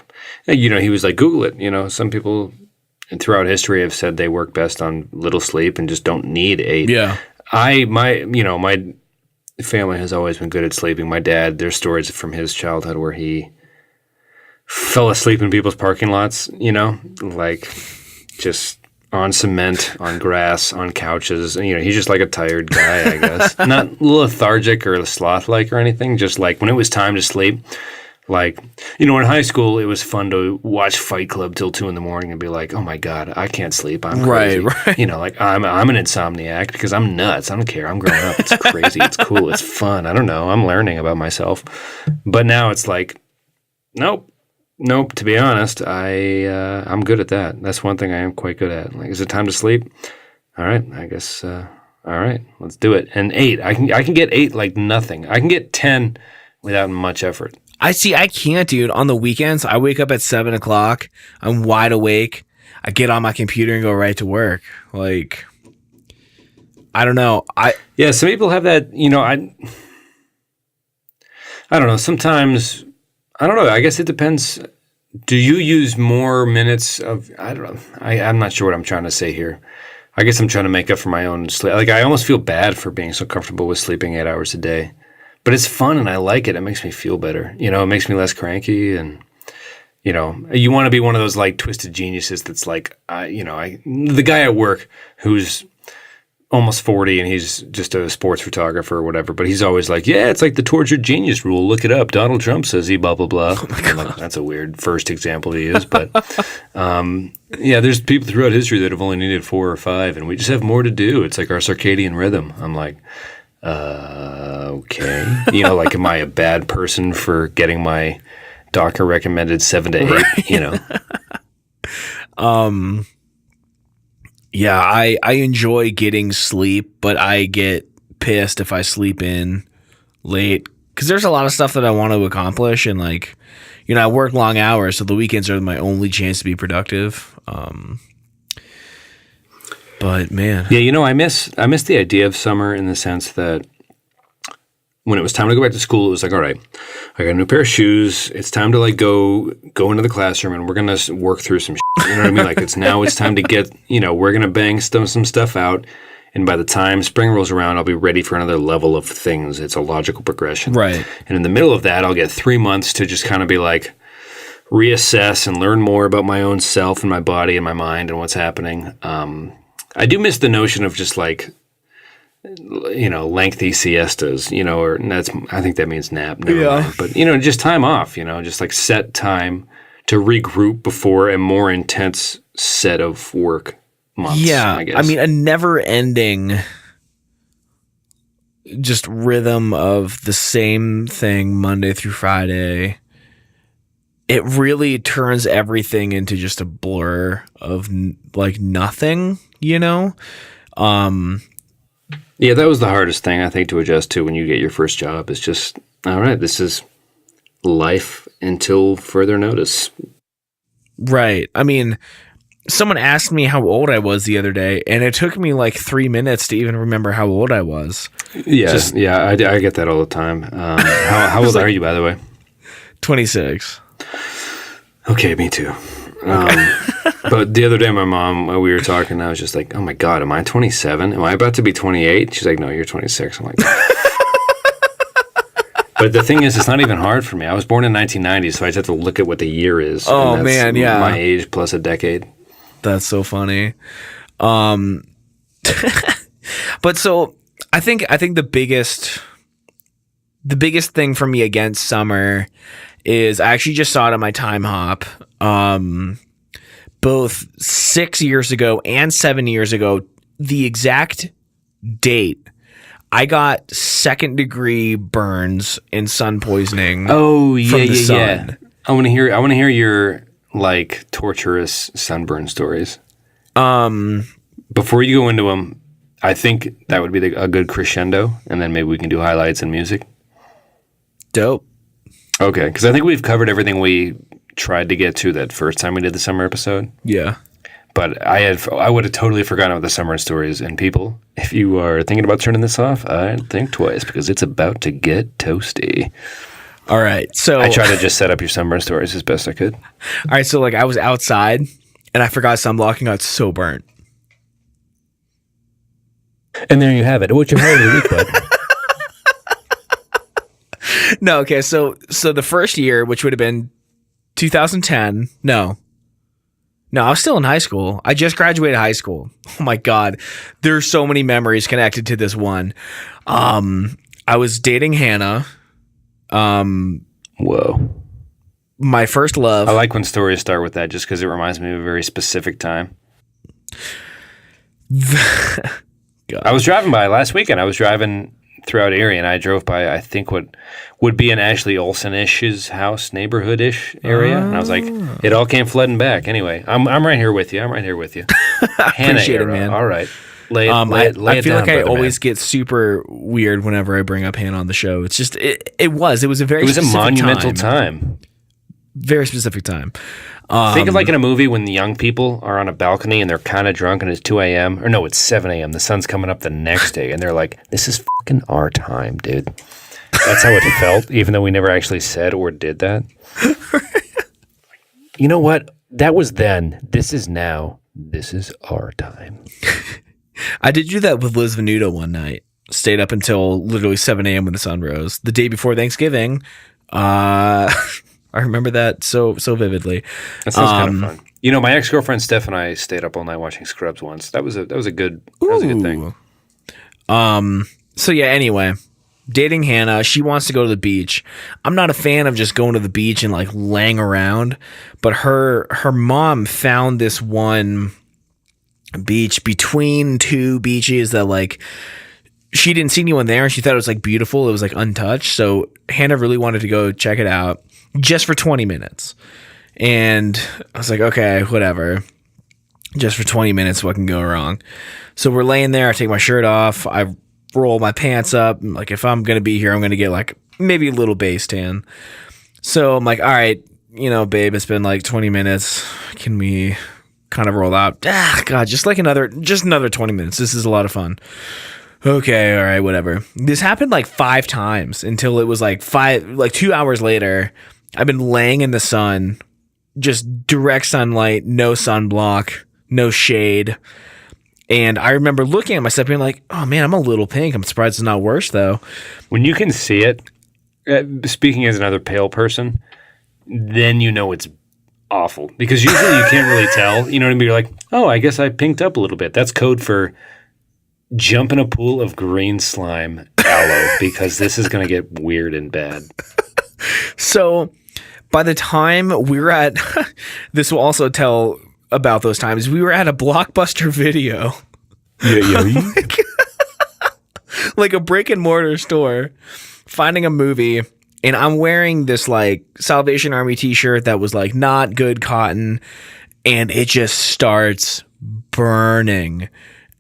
he was like, Google it. Some people throughout history have said they work best on little sleep and just don't need 8. Yeah. My family has always been good at sleeping. My dad, there's stories from his childhood where he fell asleep in people's parking lots, like just on cement, on grass, on couches. He's just like a tired guy, I guess. Not lethargic or sloth-like or anything, just like when it was time to sleep. Like, in high school, it was fun to watch Fight Club till 2 a.m. and be like, oh my God, I can't sleep. I'm crazy. Right. Like I'm an insomniac because I'm nuts. I don't care. I'm growing up. It's crazy. It's cool. It's fun. I don't know. I'm learning about myself. But now it's like, nope. To be honest, I'm good at that. That's one thing I am quite good at. Like, is it time to sleep? All right, I guess. All right, let's do it. And 8, I can get 8 like nothing. I can get 10 without much effort. I can't, dude. On the weekends, I wake up at 7 o'clock. I'm wide awake. I get on my computer and go right to work. Like, I don't know. Some people have that, I don't know. Sometimes, I don't know. I guess it depends. Do you use more minutes of, I don't know. I'm not sure what I'm trying to say here. I guess I'm trying to make up for my own sleep. Like, I almost feel bad for being so comfortable with sleeping 8 hours a day. But it's fun and I like it. It makes me feel better. It makes me less cranky. And, you want to be one of those like twisted geniuses that's like, the guy at work who's almost 40 and he's just a sports photographer or whatever, but he's always like, yeah, it's like the tortured genius rule. Look it up. Donald Trump says he blah, blah, blah. Oh my God. Like, that's a weird first example to use. But there's people throughout history that have only needed 4 or 5 and we just have more to do. It's like our circadian rhythm. I'm like, okay. Like, am I a bad person for getting my doctor recommended 7 to 8, right. Yeah, I enjoy getting sleep, but I get pissed if I sleep in late because there's a lot of stuff that I want to accomplish. And like, I work long hours, so the weekends are my only chance to be productive. But man. Yeah, I miss the idea of summer in the sense that when it was time to go back to school, it was like, all right, I got a new pair of shoes. It's time to like go into the classroom and we're going to work through some shit. You know what I mean? Like it's time to get, we're going to bang some stuff out. And by the time spring rolls around, I'll be ready for another level of things. It's a logical progression. Right. And in the middle of that, I'll get 3 months to just kind of be like, reassess and learn more about my own self and my body and my mind and what's happening. I do miss the notion of just like, lengthy siestas, or I think that means nap. Never mind. But, just time off, just like set time to regroup before a more intense set of work months. Yeah. I guess. I mean, a never ending just rhythm of the same thing Monday through Friday. It really turns everything into just a blur of like nothing, Yeah, that was the hardest thing, I think, to adjust to when you get your first job. It's just, all right, this is life until further notice. Right. I mean, someone asked me how old I was the other day, and it took me like 3 minutes to even remember how old I was. Yeah, I get that all the time. How old are you, by the way? 26. Okay, me too. But the other day, my mom, we were talking, and I was just like, oh my God, am I 27? Am I about to be 28? She's like, no, you're 26. I'm like, but the thing is, it's not even hard for me. I was born in 1990, so I just have to look at what the year is. Oh, man, yeah. My age plus a decade. That's so funny. But so I think the biggest thing for me against summer is I actually just saw it on my time hop. Both 6 years ago and 7 years ago, the exact date, I got 2nd-degree burns and sun poisoning. Oh yeah, from the sun. Yeah. I want to hear your like torturous sunburn stories. Before you go into them, I think that would be a good crescendo, and then maybe we can do highlights and music. Dope. Okay, because I think we've covered everything we tried to get to that first time we did the summer episode. Yeah. But I would have totally forgotten about the summer stories. And people, if you are thinking about turning this off, I'd think twice because it's about to get toasty. All right. So I tried to just set up your sunburn stories as best I could. All right. So like I was outside and I forgot sunblock and got so burnt. And there you have it. What's your highlight of the week, bud? No. Okay. So the first year, which would have been 2010. No, I was still in high school. I just graduated high school. Oh my God. There's so many memories connected to this one. I was dating Hannah. Whoa. My first love. I like when stories start with that just because it reminds me of a very specific time. I was driving by last weekend. I was driving throughout Erie, and I drove by, I think, what would be an Ashley Olsen-ish's house, neighborhood-ish area. And I was like, it all came flooding back. Anyway, I'm right here with you. Hannah Appreciate era. it, man. All right. Lay I it feel down, like I brother, always man. get super weird whenever I bring up Hannah on the show. It's just it was a very It was a specific monumental time. Very specific time. Think of like in a movie when the young people are on a balcony and they're kind of drunk and it's 2 a.m. Or no, it's 7 a.m. The sun's coming up the next day and they're like, this is fucking our time, dude. That's how it felt, even though we never actually said or did that. You know what? That was then. This is now. This is our time. I did do that with Liz Venuto one night. Stayed up until literally 7 a.m. when the sun rose. The day before Thanksgiving. I remember that so vividly. That sounds kind of fun. You know, my ex-girlfriend Steph and I stayed up all night watching Scrubs once. That was a good thing. So yeah, anyway, dating Hannah, she wants to go to the beach. I'm not a fan of just going to the beach and like laying around, but her mom found this one beach between two beaches that like she didn't see anyone there and she thought it was like beautiful. It was like untouched. So Hannah really wanted to go check it out. Just for 20 minutes. And I was like, okay, whatever. Just for 20 minutes, what can go wrong? So we're laying there. I take my shirt off. I roll my pants up. Like, if I'm going to be here, I'm going to get like maybe a little base tan. So I'm like, all right, you know, babe, it's been like 20 minutes. Can we kind of roll out? God, just another 20 minutes. This is a lot of fun. Okay, all right, whatever. This happened like 5 times until it was like 2 hours later. I've been laying in the sun, just direct sunlight, no sunblock, no shade. And I remember looking at myself being like, oh man, I'm a little pink. I'm surprised it's not worse though. When you can see it, speaking as another pale person, then you know it's awful. Because usually you can't really tell. You know what I mean? You're like, oh, I guess I pinked up a little bit. That's code for jump in a pool of green slime aloe because this is going to get weird and bad. So by the time we were at, this will also tell about those times, we were at a Blockbuster Video. Like a brick and mortar store, finding a movie. And I'm wearing this like Salvation Army t-shirt that was like not good cotton. And it just starts burning.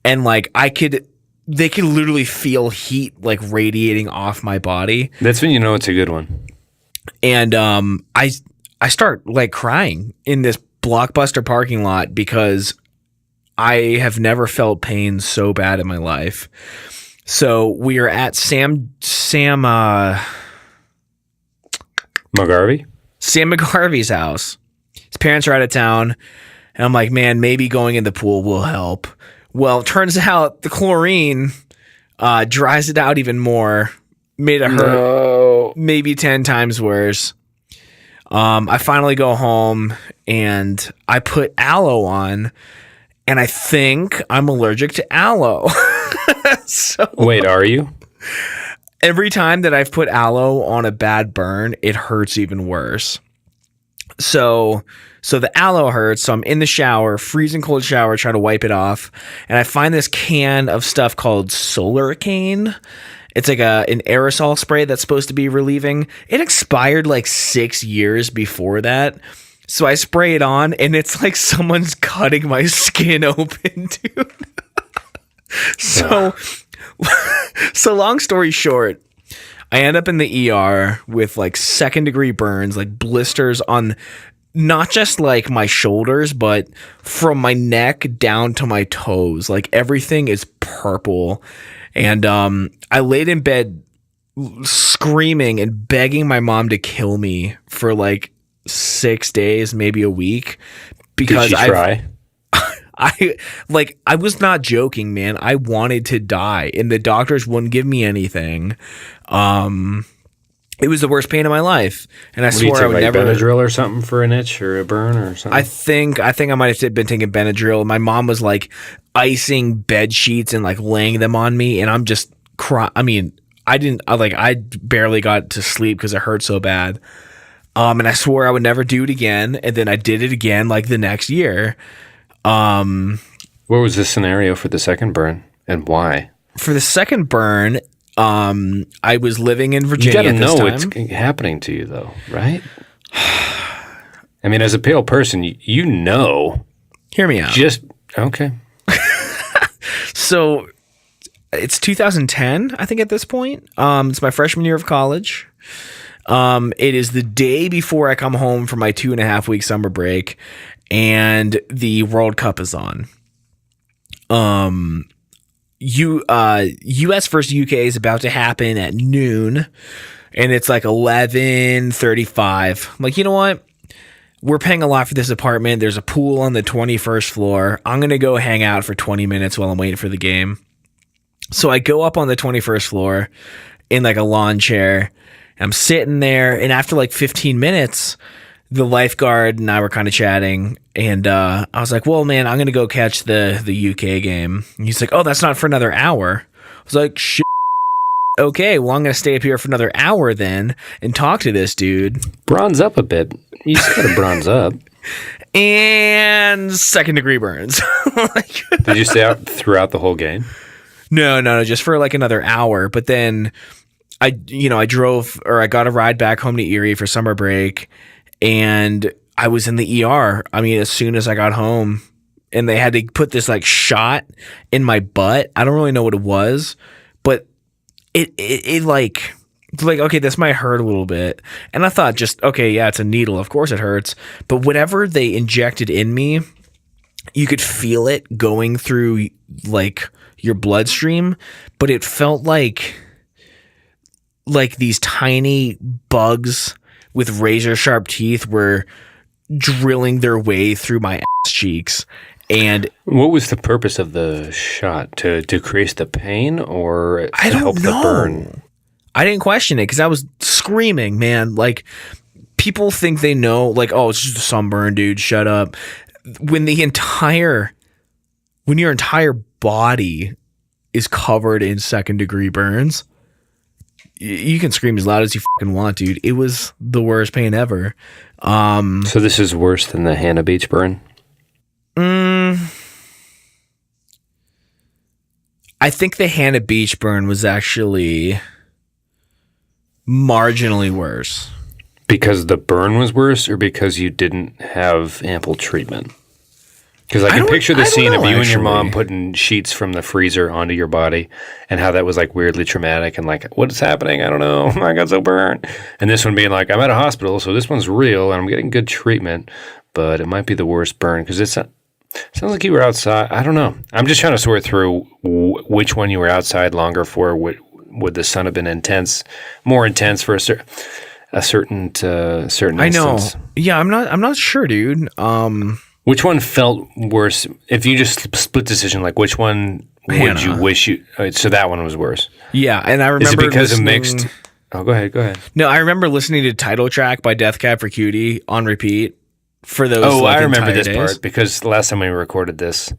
And like they could literally feel heat like radiating off my body. That's when you know it's a good one. And I start like crying in this Blockbuster parking lot because I have never felt pain so bad in my life. So we are at Sam McGarvey's house. His parents are out of town. And I'm like, man, maybe going in the pool will help. Well, it turns out the chlorine dries it out even more. Made it hurt maybe 10 times worse. I finally go home and I put aloe on, and I think I'm allergic to aloe. So wait, are you? Every time that I've put aloe on a bad burn, it hurts even worse. So the aloe hurts. So I'm in the shower, freezing cold shower, trying to wipe it off. And I find this can of stuff called Solarcane. It's like an aerosol spray that's supposed to be relieving. It expired like 6 years before that. So I spray it on and it's like someone's cutting my skin open, dude. So long story short, I end up in the ER with like 2nd-degree burns, like blisters on not just like my shoulders, but from my neck down to my toes. Like everything is purple. And I laid in bed screaming and begging my mom to kill me for like 6 days, maybe a week. Because did she try? I was not joking, man. I wanted to die, and the doctors wouldn't give me anything. It was the worst pain of my life, and I swore I would never. Benadryl or something for an itch or a burn or something. I think I might have been taking Benadryl. My mom was like icing bed sheets and like laying them on me, and I'm just crying. I mean, I barely got to sleep because it hurt so bad. And I swore I would never do it again, and then I did it again like the next year. What was the scenario for the second burn and why? For the second burn, I was living in Virginia at this time. You gotta know what's happening to you though, right? I mean, as a pale person, you know. Hear me out. Okay. So it's 2010, I think, at this point. It's my freshman year of college. It is the day before I come home from my 2.5-week summer break, and the World Cup is on. US versus UK is about to happen at noon, and it's like 11:35. I'm like, you know what? We're paying a lot for this apartment. There's a pool on the 21st floor. I'm going to go hang out for 20 minutes while I'm waiting for the game. So I go up on the 21st floor in like a lawn chair. I'm sitting there, and after like 15 minutes, the lifeguard and I were kind of chatting, and I was like, well, man, I'm going to go catch the UK game. And he's like, oh, that's not for another hour. I was like, shit. Okay, well, I'm going to stay up here for another hour then and talk to this dude. Bronze up a bit. You just got to bronze up. And second-degree burns. Did you stay out throughout the whole game? No, just for like another hour. But then I got a ride back home to Erie for summer break, and I was in the ER. I mean, as soon as I got home, and they had to put this like shot in my butt. I don't really know what it was, but it like, okay, this might hurt a little bit. And I thought just, okay, yeah, it's a needle. Of course it hurts. But whatever they injected in me, you could feel it going through like your bloodstream, but it felt like these tiny bugs with razor sharp teeth were drilling their way through my ass cheeks. And what was the purpose of the shot? To decrease the pain or I don't help know. the burn? I didn't question it because I was screaming, man. Like, people think they know, like, oh, it's just a sunburn, dude. Shut up. When your entire body is covered in second-degree burns, you can scream as loud as you fucking want, dude. It was the worst pain ever. So this is worse than the Hannah Beach burn? I think the Hannah Beach burn was actually marginally worse. Because the burn was worse, or because you didn't have ample treatment? Because I can picture the scene of you and your mom putting sheets from the freezer onto your body, and how that was like weirdly traumatic, and like, what is happening? I don't know. I got so burned. And this one being like, I'm at a hospital, so this one's real, and I'm getting good treatment, but it might be the worst burn because it's sounds like you were outside. I don't know. I'm just trying to sort through which one you were outside longer for. Would the sun have been more intense for a certain instance? I know. Yeah, I'm not sure, dude. Which one felt worse? If you just split decision, like which one would you wish you? So that one was worse. Yeah, and I remember. Is it because of mixed? Oh, go ahead. No, I remember listening to Title Track by Death Cab for Cutie on repeat for those. Oh, like, I remember this days. part because the last time we recorded this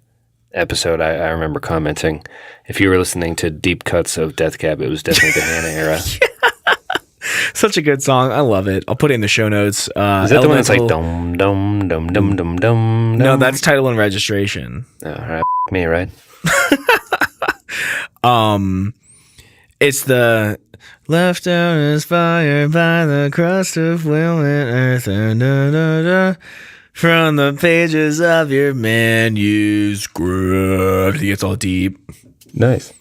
episode, I remember commenting. If you were listening to deep cuts of Death Cab, it was definitely the Hannah era. Such a good song. I love it. I'll put it in the show notes. Is that the one that's like dum dum dum dum dum dum? No, that's Title and Registration. All right, me, right? It's the left out is fired by the crust of will and earth, from the pages of your manuscript. He gets all deep. Nice.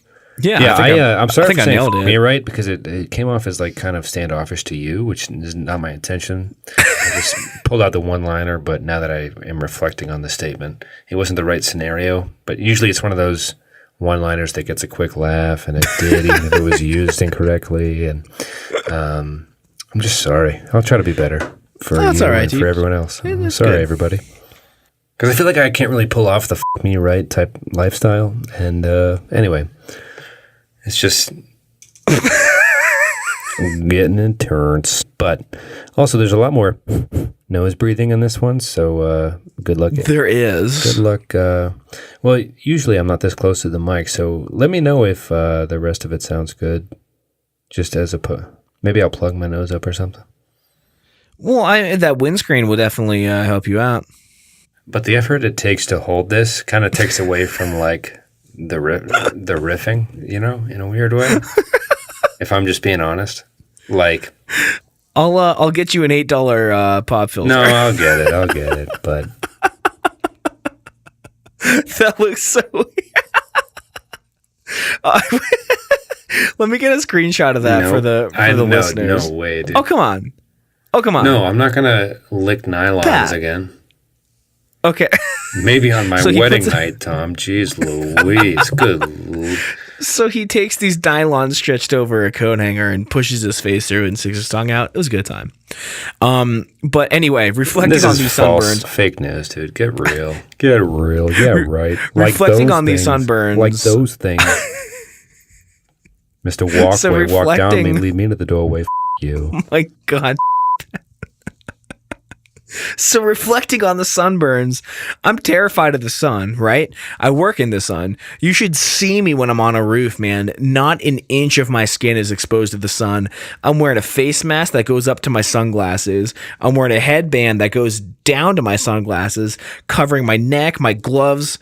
Yeah, I'm sorry for saying nailed it. Me, right? Because it came off as like kind of standoffish to you, which is not my intention. I just pulled out the one-liner, but now that I am reflecting on the statement, it wasn't the right scenario. But usually it's one of those one-liners that gets a quick laugh, and it did, even if it was used incorrectly. And I'm just sorry. I'll try to be better for you and for everyone else. I'm sorry, everybody. Because I feel like I can't really pull off the "f me right" type lifestyle. And anyway, it's just getting intense. But also, there's a lot more nose breathing in this one, so good luck. There is. Good luck. Well, usually I'm not this close to the mic, so let me know if the rest of it sounds good. Just as maybe I'll plug my nose up or something. Well, that windscreen will definitely help you out. But the effort it takes to hold this kind of takes away from like the riffing, you know, in a weird way. If I'm just being honest, like I'll get you an $8 pop filter. No, I'll get it. But that looks so weird. Let me get a screenshot of that for the listeners. No way, dude. Oh, come on. No, I'm not going to lick nylons again. Okay. Maybe on my wedding night, Tom. Jeez Louise. Good. So he takes these nylons stretched over a coat hanger and pushes his face through and sticks his tongue out. It was a good time. But anyway, reflecting on these sunburns. Fake news, dude. Get real. Get real. Yeah, right. Reflecting on these sunburns. Like those things. Mr. Walkway, walk down me, leave me to the doorway. You. Oh my God. So reflecting on the sunburns, I'm terrified of the sun, right? I work in the sun. You should see me when I'm on a roof, man. Not an inch of my skin is exposed to the sun. I'm wearing a face mask that goes up to my sunglasses. I'm wearing a headband that goes down to my sunglasses, covering my neck, my gloves,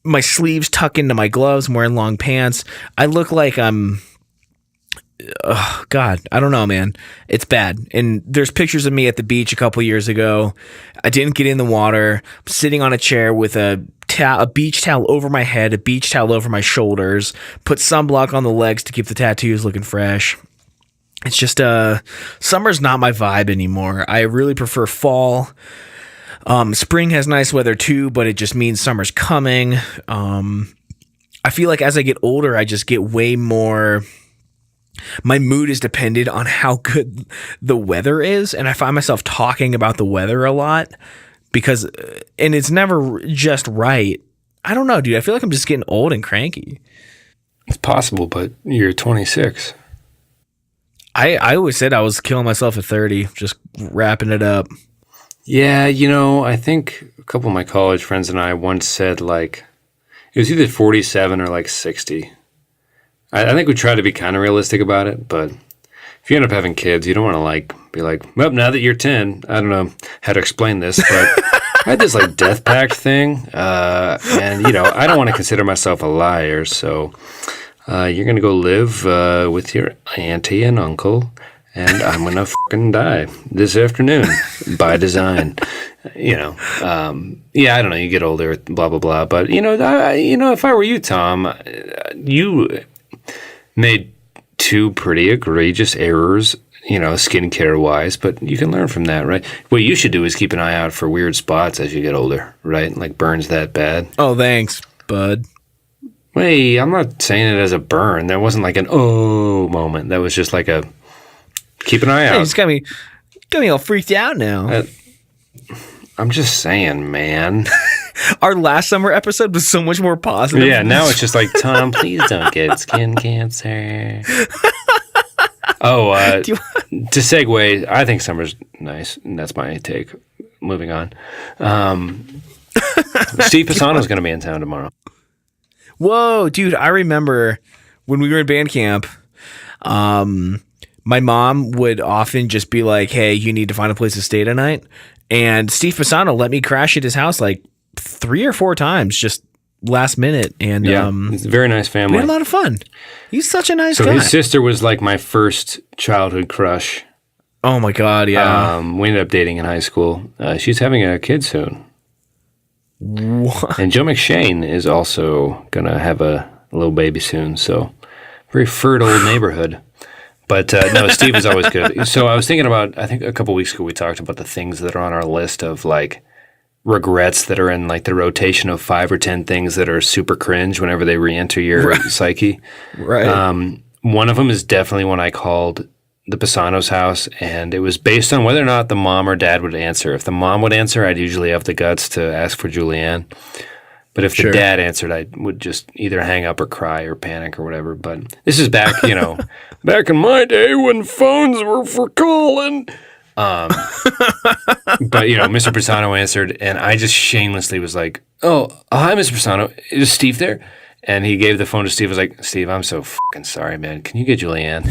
my sleeves tuck into my gloves. I'm wearing long pants. I look like I'm... Oh, God, I don't know, man. It's bad. And there's pictures of me at the beach a couple years ago. I didn't get in the water. I'm sitting on a chair with a beach towel over my head, a beach towel over my shoulders, put sunblock on the legs to keep the tattoos looking fresh. It's just, summer's not my vibe anymore. I really prefer fall. Spring has nice weather too, but it just means summer's coming. I feel like as I get older, I just get way more... My mood is dependent on how good the weather is, and I find myself talking about the weather a lot because, and it's never just right. I don't know, dude. I feel like I'm just getting old and cranky. It's possible, but you're 26. I always said I was killing myself at 30, just wrapping it up. Yeah, I think a couple of my college friends and I once said it was either 47 or 60. I think we try to be kind of realistic about it, but if you end up having kids, you don't want to be well, now that you're 10, I don't know how to explain this, but I had this death pact thing, and I don't want to consider myself a liar, so you're going to go live with your auntie and uncle, and I'm going to fucking die this afternoon by design. Yeah, I don't know, you get older, blah, blah, blah, but, if I were you, Tom, you... made two pretty egregious errors, skincare wise, but you can learn from that, right? What you should do is keep an eye out for weird spots as you get older, right? Like burns that bad. Oh, thanks, bud. Wait, I'm not saying it as a burn. That wasn't an oh moment. That was just a keep an eye out. You just got me all freaked out now. I'm just saying, man. Our last summer episode was so much more positive. Yeah, now it's just Tom, please don't get skin cancer. To segue, I think summer's nice, and that's my take. Moving on. Steve Pisano's going to be in town tomorrow. Whoa, dude, I remember when we were in band camp, my mom would often just be like, hey, you need to find a place to stay tonight. And Steve Pisano let me crash at his house 3 or 4 times, just last minute. And it's a very nice family. We had a lot of fun. He's such a nice guy. So his sister was my first childhood crush. Oh my God, yeah. We ended up dating in high school. She's having a kid soon. What? And Joe McShane is also going to have a little baby soon. So very fertile neighborhood. But no, Steve is always good. So I was thinking about, I think a couple weeks ago we talked about the things that are on our list of regrets that are in the rotation of 5 or 10 things that are super cringe whenever they re-enter your psyche. Right. One of them is definitely when I called the Pisano's house, and it was based on whether or not the mom or dad would answer. If the mom would answer, I'd usually have the guts to ask for Julianne. But if the dad answered, I would just either hang up or cry or panic or whatever. But this is back, back in my day when phones were for calling. But, Mr. Pisano answered, and I just shamelessly was like, oh, hi, Mr. Pisano. Is Steve there? And he gave the phone to Steve. I was like, Steve, I'm so fucking sorry, man. Can you get Julianne?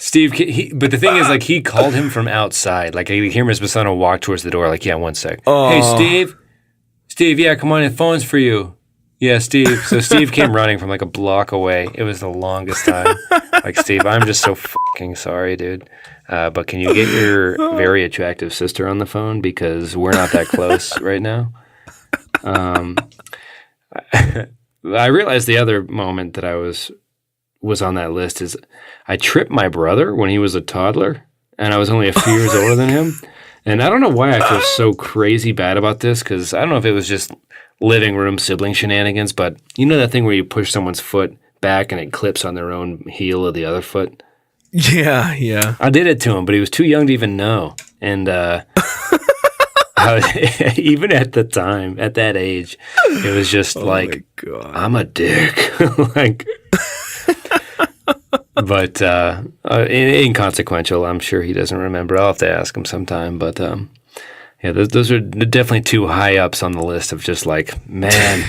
Steve, but the thing is, he called him from outside. I could hear Mr. Pisano walk towards the door, yeah, 1 sec. Oh. Hey, Steve. Steve, yeah, come on in. Phone's for you. Yeah, Steve. So Steve came running from a block away. It was the longest time. Steve, I'm just so fucking sorry, dude. But can you get your very attractive sister on the phone? Because we're not that close right now. I realized the other moment that I was on that list is I tripped my brother when he was a toddler, and I was only a few years older than him. And I don't know why I feel so crazy bad about this, because I don't know if it was just living room sibling shenanigans, but you know that thing where you push someone's foot back and it clips on their own heel of the other foot? Yeah. I did it to him, but he was too young to even know. And even at the time, at that age, it was just I'm a dick. But inconsequential. I'm sure he doesn't remember. I'll have to ask him sometime. But those are definitely two high ups on the list of just like, man,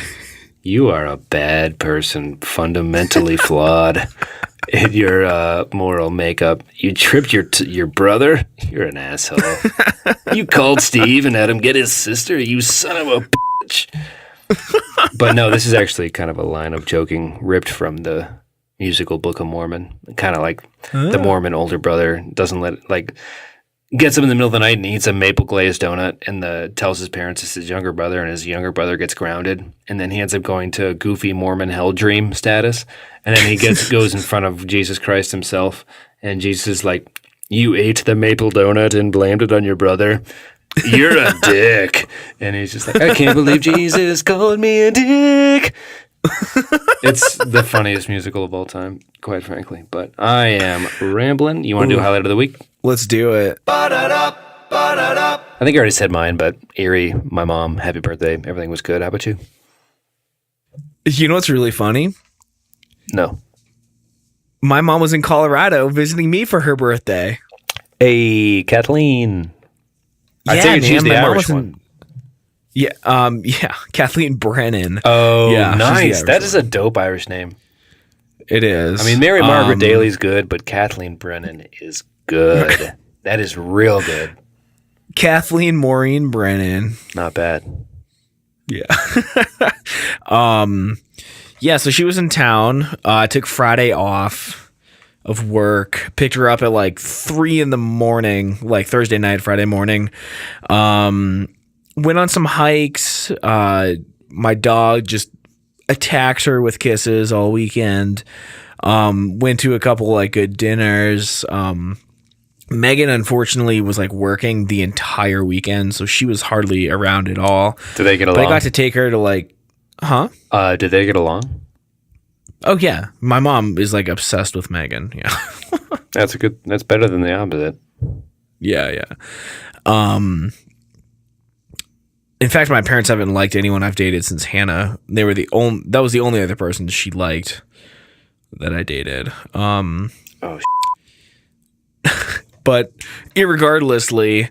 you are a bad person, fundamentally flawed in your moral makeup. You tripped your brother. You're an asshole. You called Steve and had him get his sister. You son of a bitch. But no, this is actually kind of a line of joking ripped from the musical Book of Mormon. Kind of like the Mormon older brother gets him in the middle of the night and eats a maple glazed donut and tells his parents it's his younger brother, and his younger brother gets grounded, and then he ends up going to goofy Mormon hell dream status, and then he goes in front of Jesus Christ himself, and Jesus is like, you ate the maple donut and blamed it on your brother. You're a dick. And he's just like, I can't believe Jesus called me a dick. It's the funniest musical of all time, quite frankly. But I am rambling. You want to do a highlight of the week? Let's do it. I think I already said mine, but Erie, my mom, happy birthday. Everything was good. How about you? You know what's really funny? No. My mom was in Colorado visiting me for her birthday. Hey, Kathleen. I think she's the Irish one. Yeah, Kathleen Brennan. Oh, yeah, nice. That is a dope Irish name. It is. I mean, Mary Margaret Daly's good, but Kathleen Brennan is good. That is real good. Kathleen Maureen Brennan. Not bad. Yeah. Yeah, so she was in town. I took Friday off of work. Picked her up at like 3 a.m, like Thursday night, Friday morning. Went on some hikes. My dog just attacks her with kisses all weekend. Went to a couple like good dinners. Megan unfortunately was like working the entire weekend, so she was hardly around at all. Did they get along? But I got to take her to like, did they get along? Oh yeah, my mom is like obsessed with Megan. Yeah, that's better than the opposite. Yeah. In fact, my parents haven't liked anyone I've dated since Hannah. That was the only other person she liked that I dated. But irregardlessly,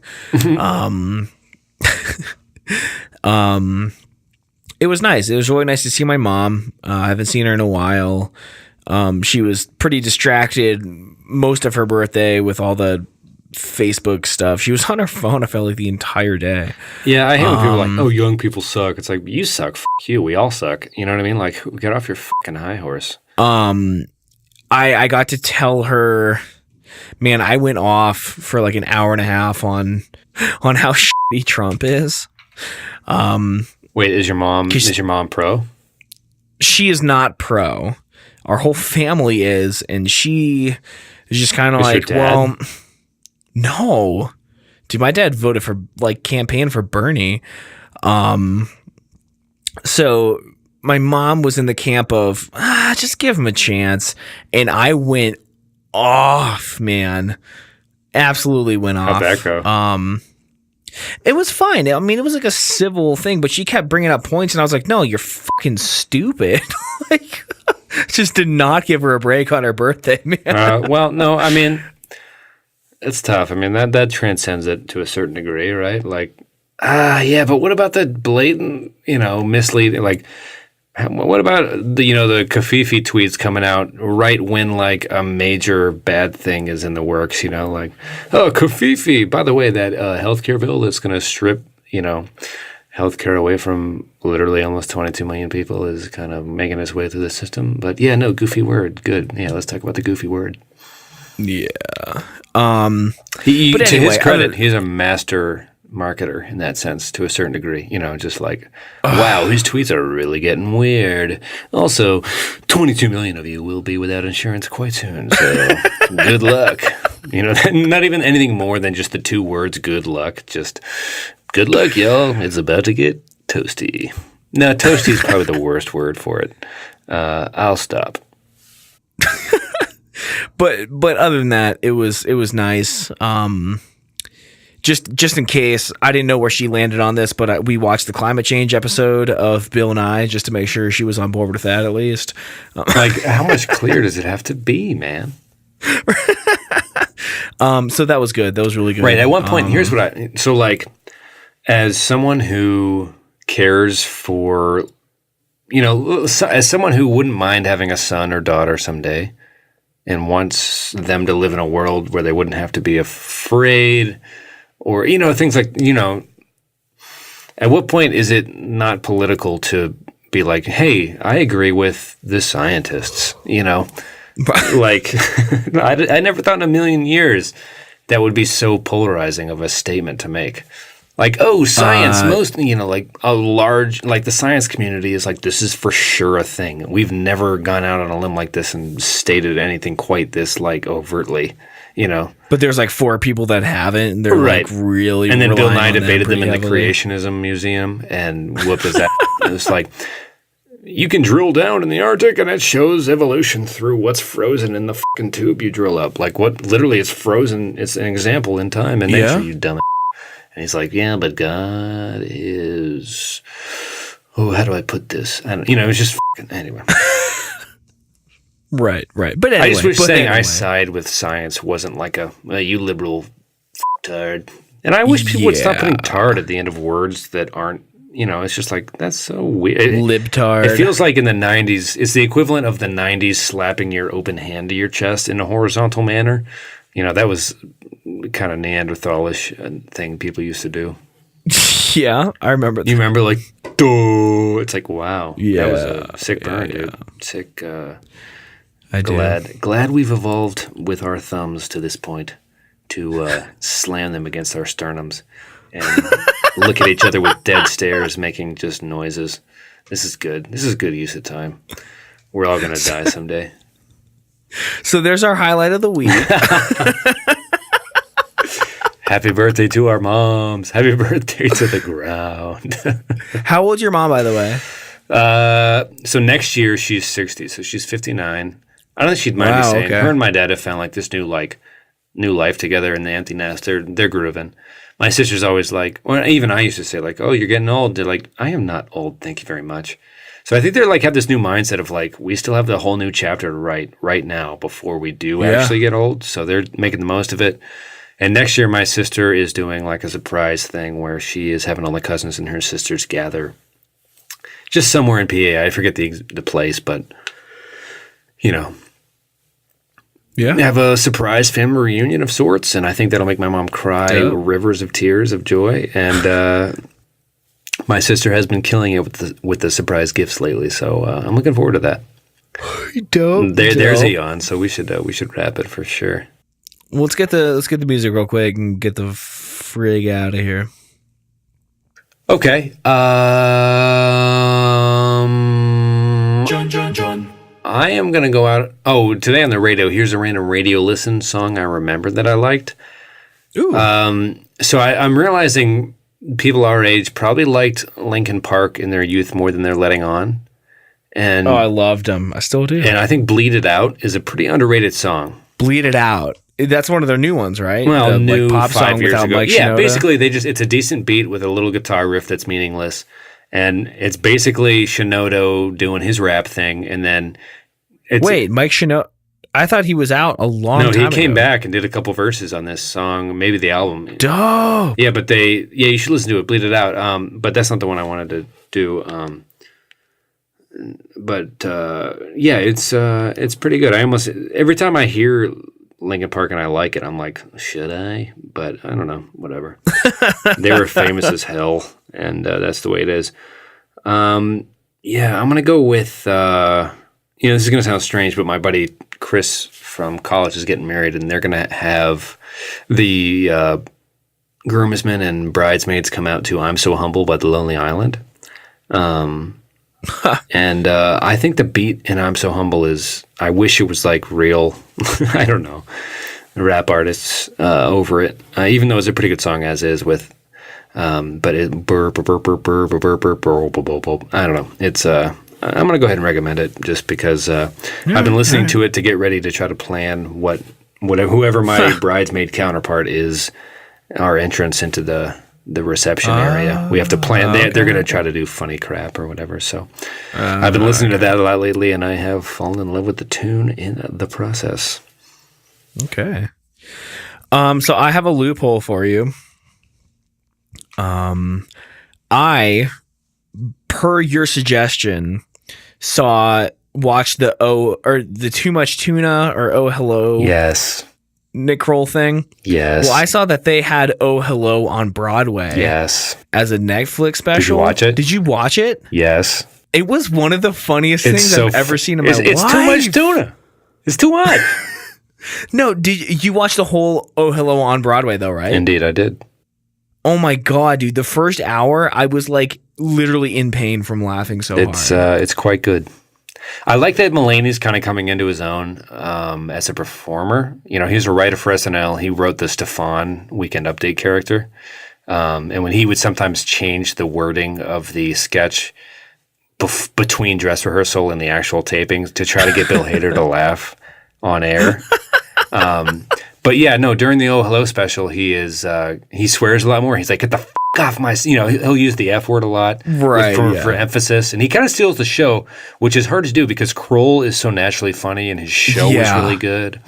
it was nice. It was really nice to see my mom. I haven't seen her in a while. She was pretty distracted most of her birthday with all the Facebook stuff. She was on her phone, I felt like, the entire day. Yeah, I hate when people are like, oh, young people suck. It's like, you suck. F*** you. We all suck. You know what I mean? Like, get off your fucking high horse. I got to tell her, man, I went off for like an hour and a half on how shitty Trump is. Wait, is your mom pro? She is not pro. Our whole family is, and she is just kind of like, well, no. Dude, my dad voted for like campaign for Bernie. So my mom was in the camp of just give him a chance, and I went off, man. Absolutely went off. How'd that go? It was fine. I mean, it was like a civil thing, but she kept bringing up points, and I was like, no, you're fucking stupid. Like, just did not give her a break on her birthday, man. Well, no, I mean, it's tough. I mean, that transcends it to a certain degree, right? Like, yeah, but what about the blatant, misleading, like, what about the Kafifi tweets coming out right when like a major bad thing is in the works? Like, oh, Kafifi. By the way, that healthcare bill that's going to strip healthcare away from literally almost 22 million people is kind of making its way through the system. But yeah, no, goofy word. Good. Yeah, let's talk about the goofy word. Yeah. But anyway, to his credit, he's a master marketer in that sense to a certain degree. Just like, wow, his tweets are really getting weird. Also, 22 million of you will be without insurance quite soon, so good luck. Not even anything more than just the two words, good luck. Just, good luck, y'all. It's about to get toasty. No, toasty is probably the worst word for it. I'll stop. But other than that, it was nice. Just in case, I didn't know where she landed on this, but we watched the climate change episode of Bill and I just to make sure she was on board with that at least. Like, how much clearer does it have to be, man? So that was good. That was really good. Right. At one point, here's what as someone who cares for, as someone who wouldn't mind having a son or daughter someday and wants them to live in a world where they wouldn't have to be afraid or, things like, at what point is it not political to be like, hey, I agree with the scientists, Like, I never thought in a million years that would be so polarizing of a statement to make. Like, oh, science, like a large, like the science community is like, this is for sure a thing. We've never gone out on a limb like this and stated anything quite this like overtly, But there's like 4 people that haven't, and they're right. like really. And then Bill Nye debated them in heavily. the Creationism Museum, and what was that? It's like, you can drill down in the Arctic and it shows evolution through what's frozen in the fucking tube you drill up. Like what literally is frozen, it's an example in time and nature, you dumb. And he's like, yeah, but God is, how do I put this? I don't, it's just fucking, anyway. Right. But anyway. I just wish saying I side with science wasn't like you liberal tard. And I wish people would stop putting tard at the end of words that aren't, it's just like, that's so weird. Libtard. It feels like in the 90s, it's the equivalent of the 90s slapping your open hand to your chest in a horizontal manner. That was kind of Neanderthalish thing people used to do. Yeah, I remember that. You remember, like, duh. It's like, wow. Yeah. That was a sick burn, dude. Sick. I do. Glad we've evolved with our thumbs to this point to slam them against our sternums and look at each other with dead stares, making just noises. This is good. This is good use of time. We're all going to die someday. So there's our highlight of the week. Happy birthday to our moms. Happy birthday to the ground. How old's your mom, by the way? So next year she's 60, so she's 59. I don't think she'd mind me saying. Okay. Her and my dad have found like this new life together in the empty nest. They're grooving. My sister's always like, or even I used to say like, oh, you're getting old. They're like, I am not old, thank you very much. So I think they're like have this new mindset of like, we still have the whole new chapter to write right now before we do actually get old. So they're making the most of it. And next year my sister is doing like a surprise thing where she is having all the cousins and her sisters gather just somewhere in PA. I forget the place, but have a surprise family reunion of sorts. And I think that'll make my mom cry rivers of tears of joy. And my sister has been killing it with the surprise gifts lately. So I'm looking forward to that. Dope. There's a yawn. So we should wrap it for sure. Well, let's get the music real quick and get the frig out of here. Okay. John. I am going to go out. Oh, today on the radio, here's a random radio listen song I remembered that I liked. Ooh. So I'm realizing people our age probably liked Linkin Park in their youth more than they're letting on. And I loved them. I still do. And I think Bleed It Out is a pretty underrated song. Bleed It Out. That's one of their new ones, right? Well, new like, pop 5 song years without ago. Mike Yeah, Shinoda. basically it's a decent beat with a little guitar riff that's meaningless. And it's basically Shinoda doing his rap thing. And then Wait, Mike Shinoda? I thought he was out a long time ago. No, he came back and did a couple verses on this song, maybe the album. Dope. Yeah, but you should listen to it, Bleed It Out. But that's not the one I wanted to do. It's pretty good. I almost every time I hear Linkin Park and I like it, I'm like, should I? But I don't know, whatever. They were famous as hell, and that's the way it is. I'm gonna go with this is gonna sound strange, but my buddy Chris from college is getting married, and they're gonna have the groomsmen and bridesmaids come out to I'm So Humble by The Lonely Island. And I think the beat in I'm So Humble is, I wish it was like real, I don't know, rap artists over it, even though it's a pretty good song as is with, but it, I don't know. It's, I'm going to go ahead and recommend it just because I've been listening to it to get ready to try to plan whoever my bridesmaid counterpart is, our entrance into the reception area. We have to plan. They're going to try to do funny crap or whatever. So I've been listening to that a lot lately, and I have fallen in love with the tune in the process. Okay. So I have a loophole for you. I, per your suggestion, watched the Too Much Tuna or Oh Hello. Yes. Nick Kroll thing. Yes. Well, I saw that they had Oh Hello on Broadway. Yes. As a Netflix special. Did you watch it? Did you watch it? Yes. It was one of the funniest things I've ever seen in my life. It's too much tuna. It's too much. No, did you watch the whole Oh Hello on Broadway though, right? Indeed, I did. Oh my God, dude. The first hour, I was like literally in pain from laughing so hard. It's quite good. I like that Mulaney's kind of coming into his own as a performer. You know, he was a writer for SNL. He wrote the Stefan Weekend Update character. And when he would sometimes change the wording of the sketch between dress rehearsal and the actual tapings to try to get Bill Hader to laugh on air. But yeah, no, during the Oh Hello special, he swears a lot more. He's like, get the f*** off my, he'll use the F word a lot right, for emphasis. And he kind of steals the show, which is hard to do because Kroll is so naturally funny and his show is really good.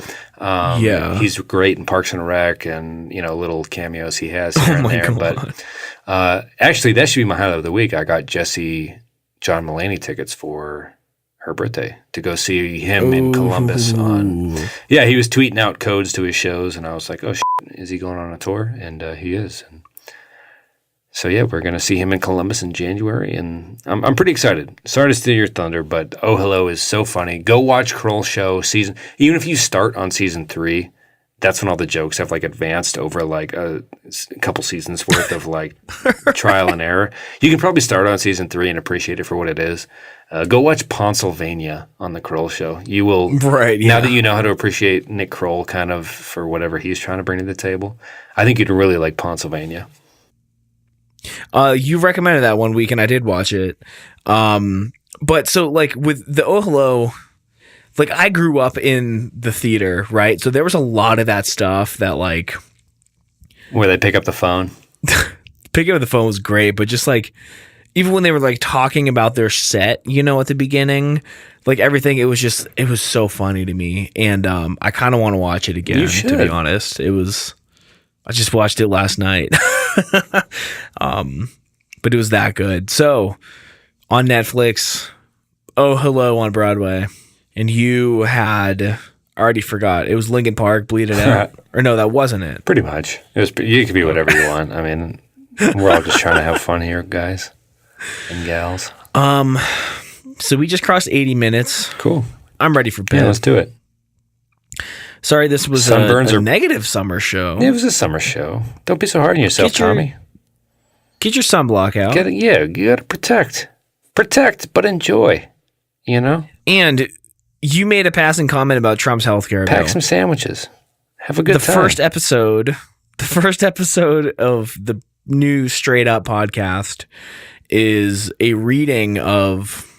He's great in Parks and Rec and, little cameos he has here and there. God. But actually, that should be my highlight of the week. I got John Mulaney tickets for her birthday to go see him in Columbus he was tweeting out codes to his shows and I was like, oh shit, is he going on a tour? And he is. And so yeah, we're going to see him in Columbus in January and I'm pretty excited. Sorry to steal your thunder, but Oh Hello is so funny. Go watch Kroll show even if you start on season 3, that's when all the jokes have like advanced over like a couple seasons worth of like trial and error. You can probably start on season 3 and appreciate it for what it is. Go watch Pennsylvania on the Kroll show. You will, now that you know how to appreciate Nick Kroll kind of for whatever he's trying to bring to the table, I think you'd really like Pennsylvania. You recommended that one week and I did watch it. But so like with the Oh Hello, like I grew up in the theater, right? So there was a lot of that stuff that like... Where they pick up the phone. Picking up the phone was great, but just like... Even when they were like talking about their set, at the beginning, like everything, it was so funny to me. And I kind of want to watch it again, to be honest. I just watched it last night. But it was that good. So on Netflix, Oh Hello on Broadway. And you had, I already forgot, it was Linkin Park, Bleed It Out. Or no, that wasn't it. Pretty much. You could be whatever you want. I mean, we're all just trying to have fun here, guys. And gals. So we just crossed 80 minutes. Cool. I'm ready for bed. Yeah, let's do it. Sorry, this was a negative summer show. Yeah, it was a summer show. Don't be so hard on yourself, Tommy. Get your sunblock out. You gotta protect. Protect, but enjoy. And you made a passing comment about Trump's healthcare bill. Pack some sandwiches. Have a good time. The first episode of the new Straight Up podcast is a reading of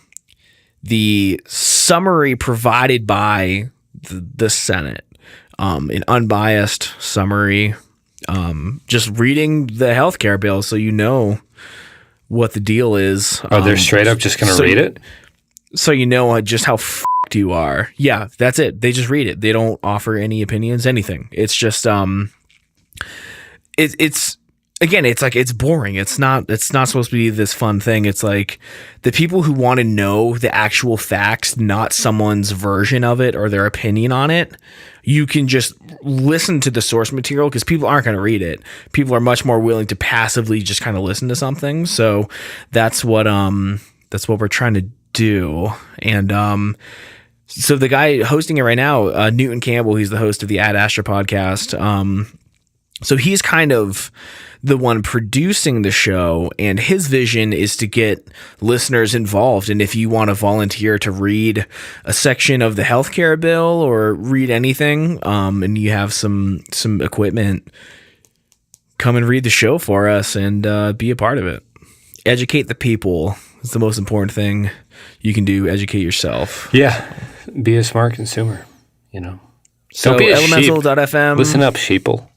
the summary provided by the Senate, an unbiased summary, just reading the healthcare bill so you know what the deal is. They're straight up just going to read it? So you know just how f***ed you are. Yeah, that's it. They just read it. They don't offer any opinions, anything. It's just it's again, it's like, it's boring. It's not supposed to be this fun thing. It's like the people who want to know the actual facts, not someone's version of it or their opinion on it. You can just listen to the source material because people aren't going to read it. People are much more willing to passively just kind of listen to something. So that's what we're trying to do. And, so the guy hosting it right now, Newton Campbell, he's the host of the Ad Astra podcast. So he's kind of the one producing the show, and his vision is to get listeners involved. And if you want to volunteer to read a section of the healthcare bill or read anything, and you have some equipment, come and read the show for us and be a part of it. Educate the people. It's the most important thing you can do. Educate yourself. Yeah. Be a smart consumer, So Don't be a elemental.fm. Listen up, sheeple.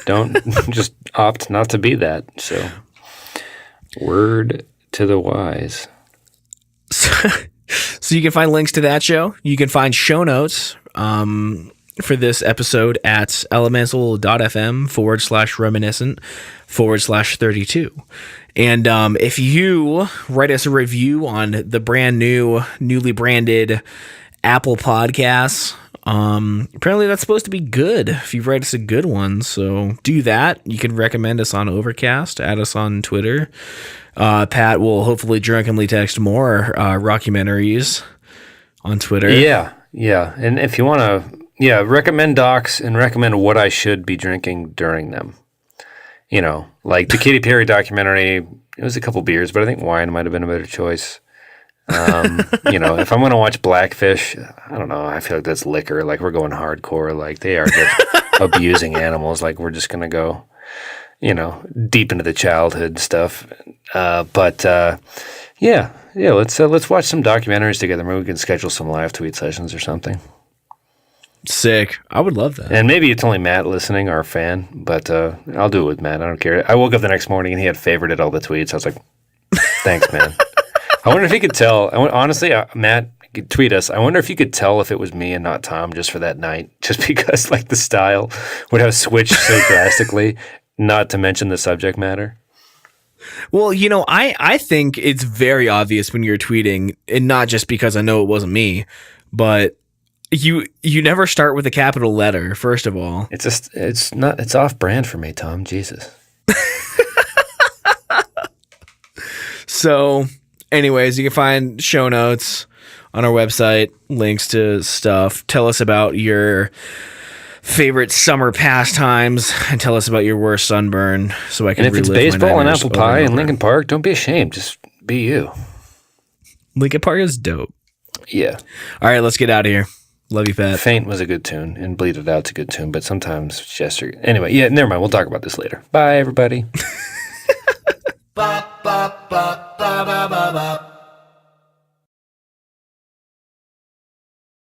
Don't just opt not to be that. So, word to the wise. So you can find links to that show. You can find show notes for this episode at elemental.fm/reminiscent/32. And if you write us a review on the brand newly branded Apple Podcasts, apparently that's supposed to be good if you write us a good one. So do that. You can recommend us on Overcast, add us on Twitter. Pat will hopefully drunkenly text more rockumentaries on Twitter. Yeah. And if you want to, recommend docs and recommend what I should be drinking during them. Like the Katy Perry documentary, it was a couple beers, but I think wine might have been a better choice. If I'm going to watch Blackfish, I don't know. I feel like that's liquor. Like we're going hardcore. Like they are just abusing animals. Like we're just going to go, deep into the childhood stuff. Let's watch some documentaries together. Maybe we can schedule some live tweet sessions or something. Sick. I would love that. And maybe it's only Matt listening, our fan, but I'll do it with Matt. I don't care. I woke up the next morning and he had favorited all the tweets. I was like, thanks, man. I wonder if he could tell. Honestly, Matt, could tweet us. I wonder if you could tell if it was me and not Tom just for that night, just because like the style would have switched so drastically, not to mention the subject matter. Well, I think it's very obvious when you're tweeting, and not just because I know it wasn't me, but you never start with a capital letter, first of all. It's off brand for me, Tom. Jesus. So, anyways, you can find show notes on our website, links to stuff. Tell us about your favorite summer pastimes and tell us about your worst sunburn so I can relive my nightmares. And if it's baseball and apple pie in Linkin Park, don't be ashamed. Just be you. Linkin Park is dope. Yeah. All right, let's get out of here. Love you, Pat. Faint was a good tune, and Bleed It Out's a good tune, but sometimes Chester... Anyway, never mind. We'll talk about this later. Bye, everybody. Ba, ba, ba, ba, ba, ba, ba.